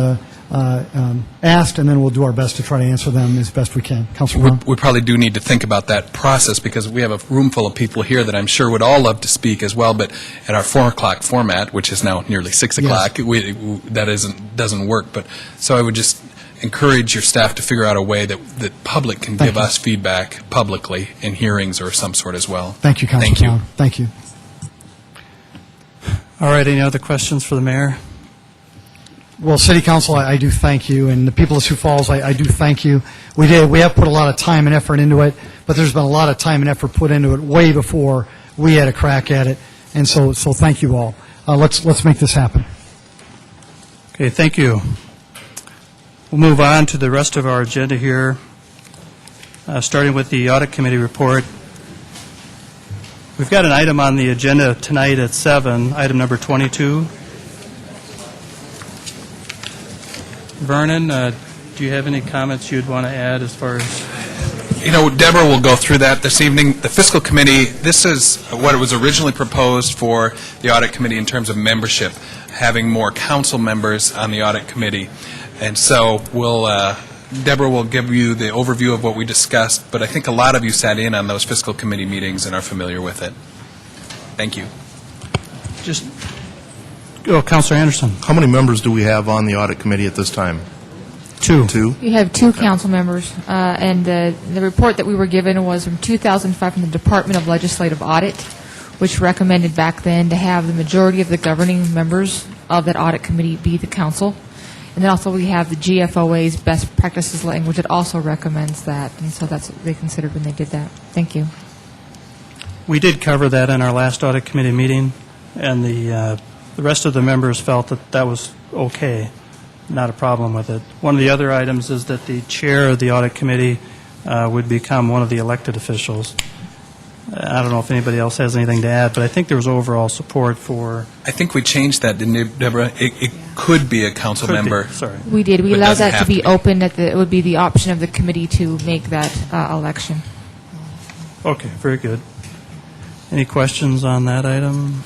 asked, and then we'll do our best to try to answer them as best we can. Councilor Brown? We probably do need to think about that process because we have a room full of people here that I'm sure would all love to speak as well, but at our 4 o'clock format, which is now nearly 6 o'clock, that doesn't work. But so I would just encourage your staff to figure out a way that public can give us feedback publicly in hearings or some sort as well. Thank you, Councilor Brown. Thank you. All right, any other questions for the mayor? Well, City Council, I do thank you, and the people of Sioux Falls, I do thank you. We have put a lot of time and effort into it, but there's been a lot of time and effort put into it way before we had a crack at it, and so thank you all. Let's make this happen. Okay, thank you. We'll move on to the rest of our agenda here, starting with the Audit Committee report. We've got an item on the agenda tonight at 7, item number 22. Vernon, do you have any comments you'd want to add as far as... Deborah will go through that this evening. The Fiscal Committee, this is what it was originally proposed for the Audit Committee in terms of membership, having more council members on the Audit Committee. And so Deborah will give you the overview of what we discussed, but I think a lot of you sat in on those Fiscal Committee meetings and are familiar with it. Thank you. Councilor Anderson. How many members do we have on the audit committee at this time? 2. 2? We have 2 council members, and the report that we were given was from 2005 from the Department of Legislative Audit, which recommended back then to have the majority of the governing members of that audit committee be the council. And then also we have the GFOA's best practices language that also recommends that, and so that's what they considered when they did that. Thank you. We did cover that in our last Audit Committee meeting, and the rest of the members felt that was okay, not a problem with it. One of the other items is that the chair of the Audit Committee would become one of the elected officials. I don't know if anybody else has anything to add, but I think there was overall support for... I think we changed that, didn't we, Deborah? It could be a council member. Sorry. We did. We But allowed doesn't that to have be to be. open, it would be the option of the committee to make that election. Okay, very good. Any questions on that item?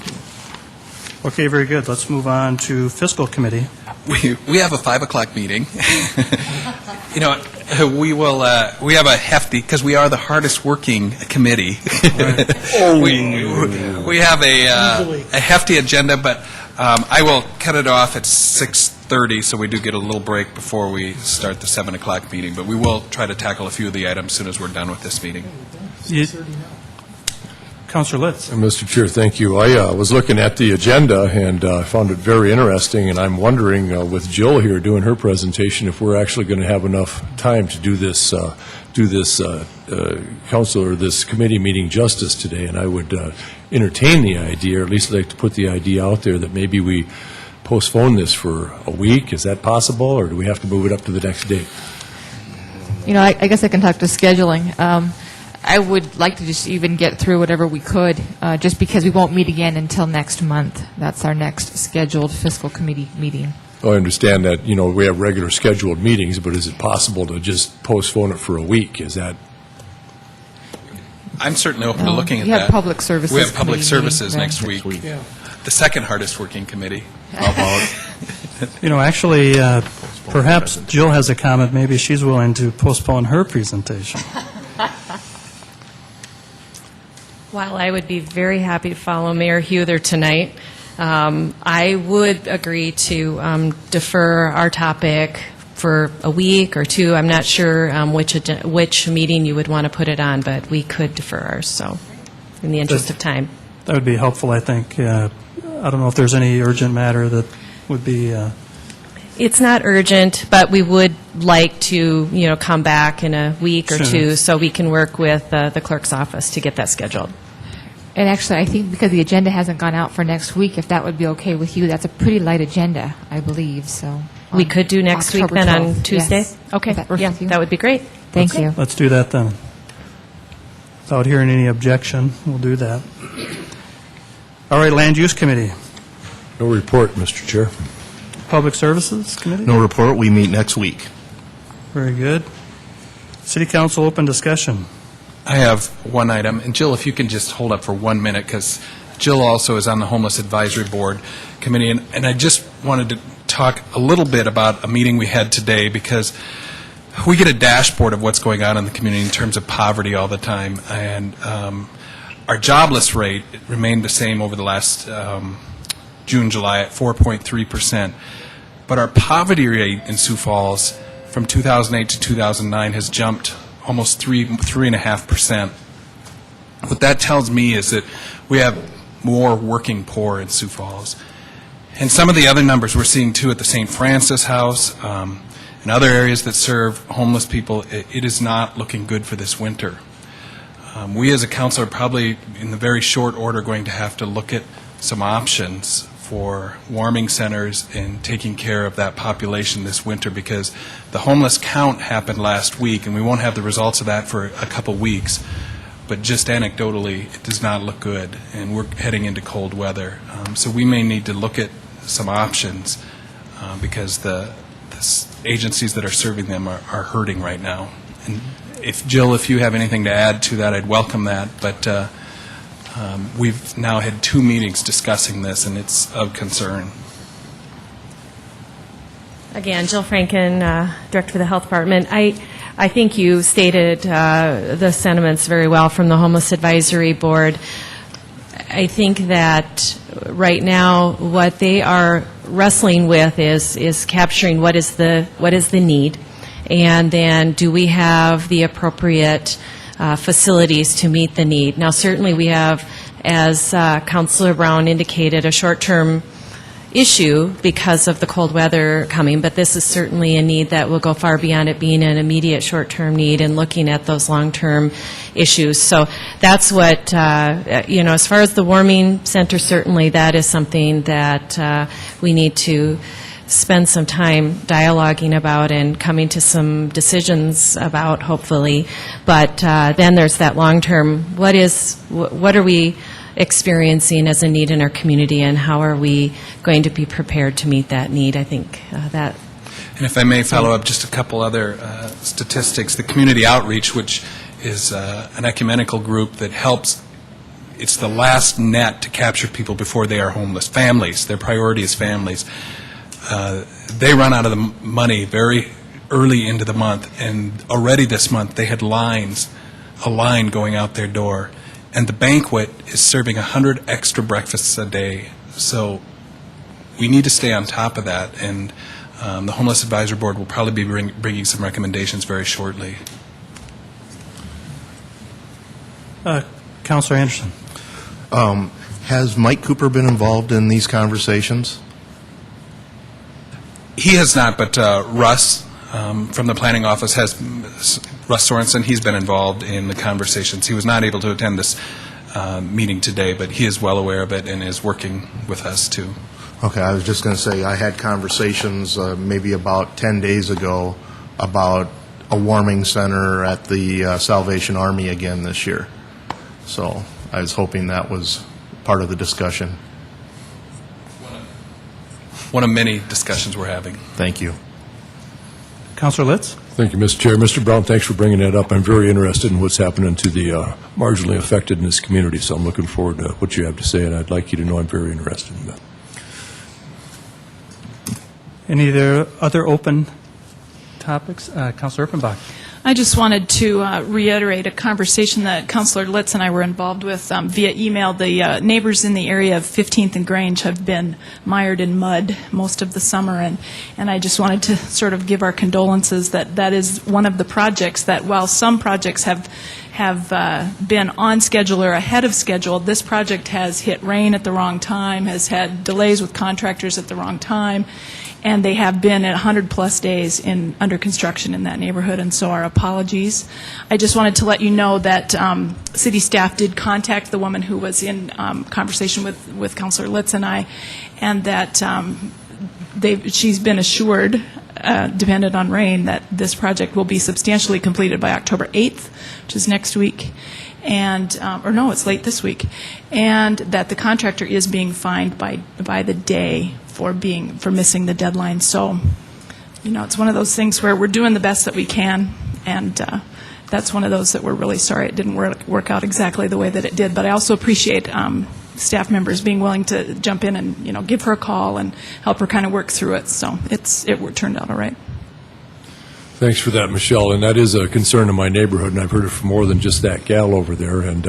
Okay, very good. Let's move on to Fiscal Committee. We have a 5 o'clock meeting. We have a hefty, because we are the hardest working committee. We have a hefty agenda, but I will cut it off at 6:30, so we do get a little break before we start the 7 o'clock meeting. But we will try to tackle a few of the items as soon as we're done with this meeting. Councilor Litz. Mr. Chair, thank you. I was looking at the agenda and found it very interesting, and I'm wondering, with Jill here doing her presentation, if we're actually going to have enough time to do this council or this committee meeting justice today. And I would entertain the idea, or at least like to put the idea out there, that maybe we postpone this for a week. Is that possible, or do we have to move it up to the next date? I guess I can talk to scheduling. I would like to just even get through whatever we could, just because we won't meet again until next month. That's our next scheduled fiscal committee meeting. I understand that, we have regular scheduled meetings, but is it possible to just postpone it for a week? Is that... I'm certainly open to looking at that. We have public services. We have public committee services meeting, next week. Yeah. The second hardest working committee. Actually, postpone. Perhaps Jill has a comment. Maybe she's willing to postpone her presentation. While I would be very happy to follow Mayor Huther tonight, I would agree to defer our topic for a week or two. I'm not sure which meeting you would want to put it on, but we could defer ours, so, in the interest of time. That would be helpful, I think. I don't know if there's any urgent matter that would be... It's not urgent, but we would like to, come back in a week or Sure. two so we can work with the clerk's office to get that scheduled. And actually, I think because the agenda hasn't gone out for next week, if that would be okay with you, that's a pretty light agenda, I believe, so. We could do next week October then on 12th, Tuesday? yes. Okay, If that works yeah, with you. that would be great. Thank you. Let's do that then. Without hearing any objection, we'll do that. All right, Land Use Committee. No report, Mr. Chair. Public Services Committee? No report. We meet next week. Very good. City Council open discussion. I have one item, and Jill, if you can just hold up for 1 minute, because Jill also is on the Homeless Advisory Board Committee, and I just wanted to talk a little bit about a meeting we had today, because we get a dashboard of what's going on in the community in terms of poverty all the time, and our jobless rate remained the same over the last June, July at 4.3%, but our poverty rate in Sioux Falls from 2008 to 2009 has jumped almost 3.5%. What that tells me is that we have more working poor in Sioux Falls. And some of the other numbers we're seeing, too, at the St. Francis House and other areas that serve homeless people, it is not looking good for this winter. We as a council are probably, in the very short order, going to have to look at some options for warming centers and taking care of that population this winter, because the homeless count happened last week, and we won't have the results of that for a couple weeks. But just anecdotally, it does not look good, and we're heading into cold weather. So we may need to look at some options because the agencies that are serving them are hurting right now. And Jill, if you have anything to add to that, I'd welcome that. But we've now had 2 meetings discussing this, and it's of concern. Again, Jill Franken, Director of the Health Department. I think you stated the sentiments very well from the Homeless Advisory Board. I think that right now what they are wrestling with is capturing what is the need, and then do we have the appropriate facilities to meet the need. Now, certainly we have, as Councilor Brown indicated, a short-term issue because of the cold weather coming, but this is certainly a need that will go far beyond it being an immediate short-term need and looking at those long-term issues. So that's what, as far as the warming center, certainly that is something that we need to spend some time dialoguing about and coming to some decisions about, hopefully. But then there's that long-term, what are we experiencing as a need in our community, and how are we going to be prepared to meet that need? I think that. And if I may follow up just a couple other statistics, the community outreach, which is an ecumenical group that helps, it's the last net to capture people before they are homeless. Families, their priority is families. They run out of the money very early into the month, and already this month they had a line going out their door. And the banquet is serving 100 extra breakfasts a day. So we need to stay on top of that. And the Homeless Advisory Board will probably be bringing some recommendations very shortly. Councilor Anderson. Has Mike Cooper been involved in these conversations? He has not, but Russ from the planning office Russ Sorensen, he's been involved in the conversations. He was not able to attend this meeting today, but he is well aware of it and is working with us too. Okay, I was just going to say, I had conversations maybe about 10 days ago about a warming center at the Salvation Army again this year. So I was hoping that was part of the discussion. One of many discussions we're having. Thank you. Councilor Litz. Thank you, Mr. Chair. Mr. Brown, thanks for bringing that up. I'm very interested in what's happening to the marginally affected in this community, so I'm looking forward to what you have to say, and I'd like you to know I'm very interested in that. Any other open topics? Councilor Erpenbach. I just wanted to reiterate a conversation that Councilor Litz and I were involved with via email. The neighbors in the area of 15th and Grange have been mired in mud most of the summer, and I just wanted to sort of give our condolences that is one of the projects that, while some projects have been on schedule or ahead of schedule, this project has hit rain at the wrong time, has had delays with contractors at the wrong time, and they have been at 100-plus days under construction in that neighborhood, and so our apologies. I just wanted to let you know that city staff did contact the woman who was in conversation with Councilor Litz and I, and that she's been assured, dependent on rain, that this project will be substantially completed by October 8th, which is next week, and or no, it's late this week, and that the contractor is being fined by the day for missing the deadline. So, it's one of those things where we're doing the best that we can, and that's one of those that we're really sorry it didn't work out exactly the way that it did. But I also appreciate staff members being willing to jump in and give her a call and help her kind of work through it. So it turned out all right. Thanks for that, Michelle. And that is a concern in my neighborhood, and I've heard it from more than just that gal over there. And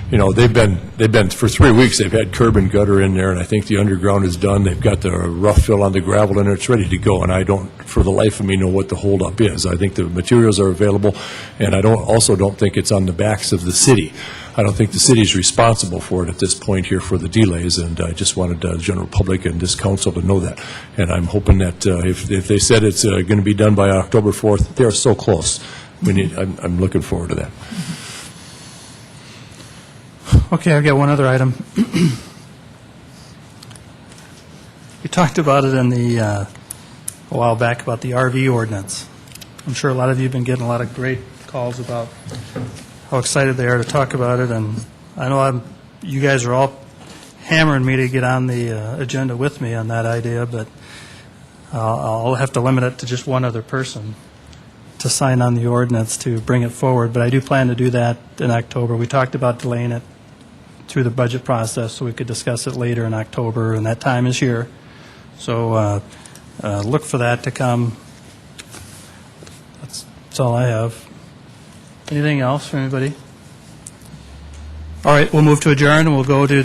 they've been for 3 weeks. They've had curb and gutter in there, and I think the underground is done. They've got the rough fill on the gravel, and it's ready to go. And I don't, for the life of me, know what the holdup is. I think the materials are available, and I also don't think it's on the backs of the city. I don't think the city is responsible for it at this point here for the delays, and I just wanted the general public and this council to know that. And I'm hoping that if they said it's going to be done by October 4th, they're so close. I'm looking forward to that. Okay, I've got one other item. We talked about it a while back about the RV ordinance. I'm sure a lot of you have been getting a lot of great calls about how excited they are to talk about it, and I know you guys are all hammering me to get on the agenda with me on that idea, but I'll have to limit it to just one other person to sign on the ordinance to bring it forward, but I do plan to do that in October. We talked about delaying it through the budget process so we could discuss it later in October, and that time is here. So look for that to come. That's all I have. Anything else for anybody? All right, we'll move to adjourn, and we'll go to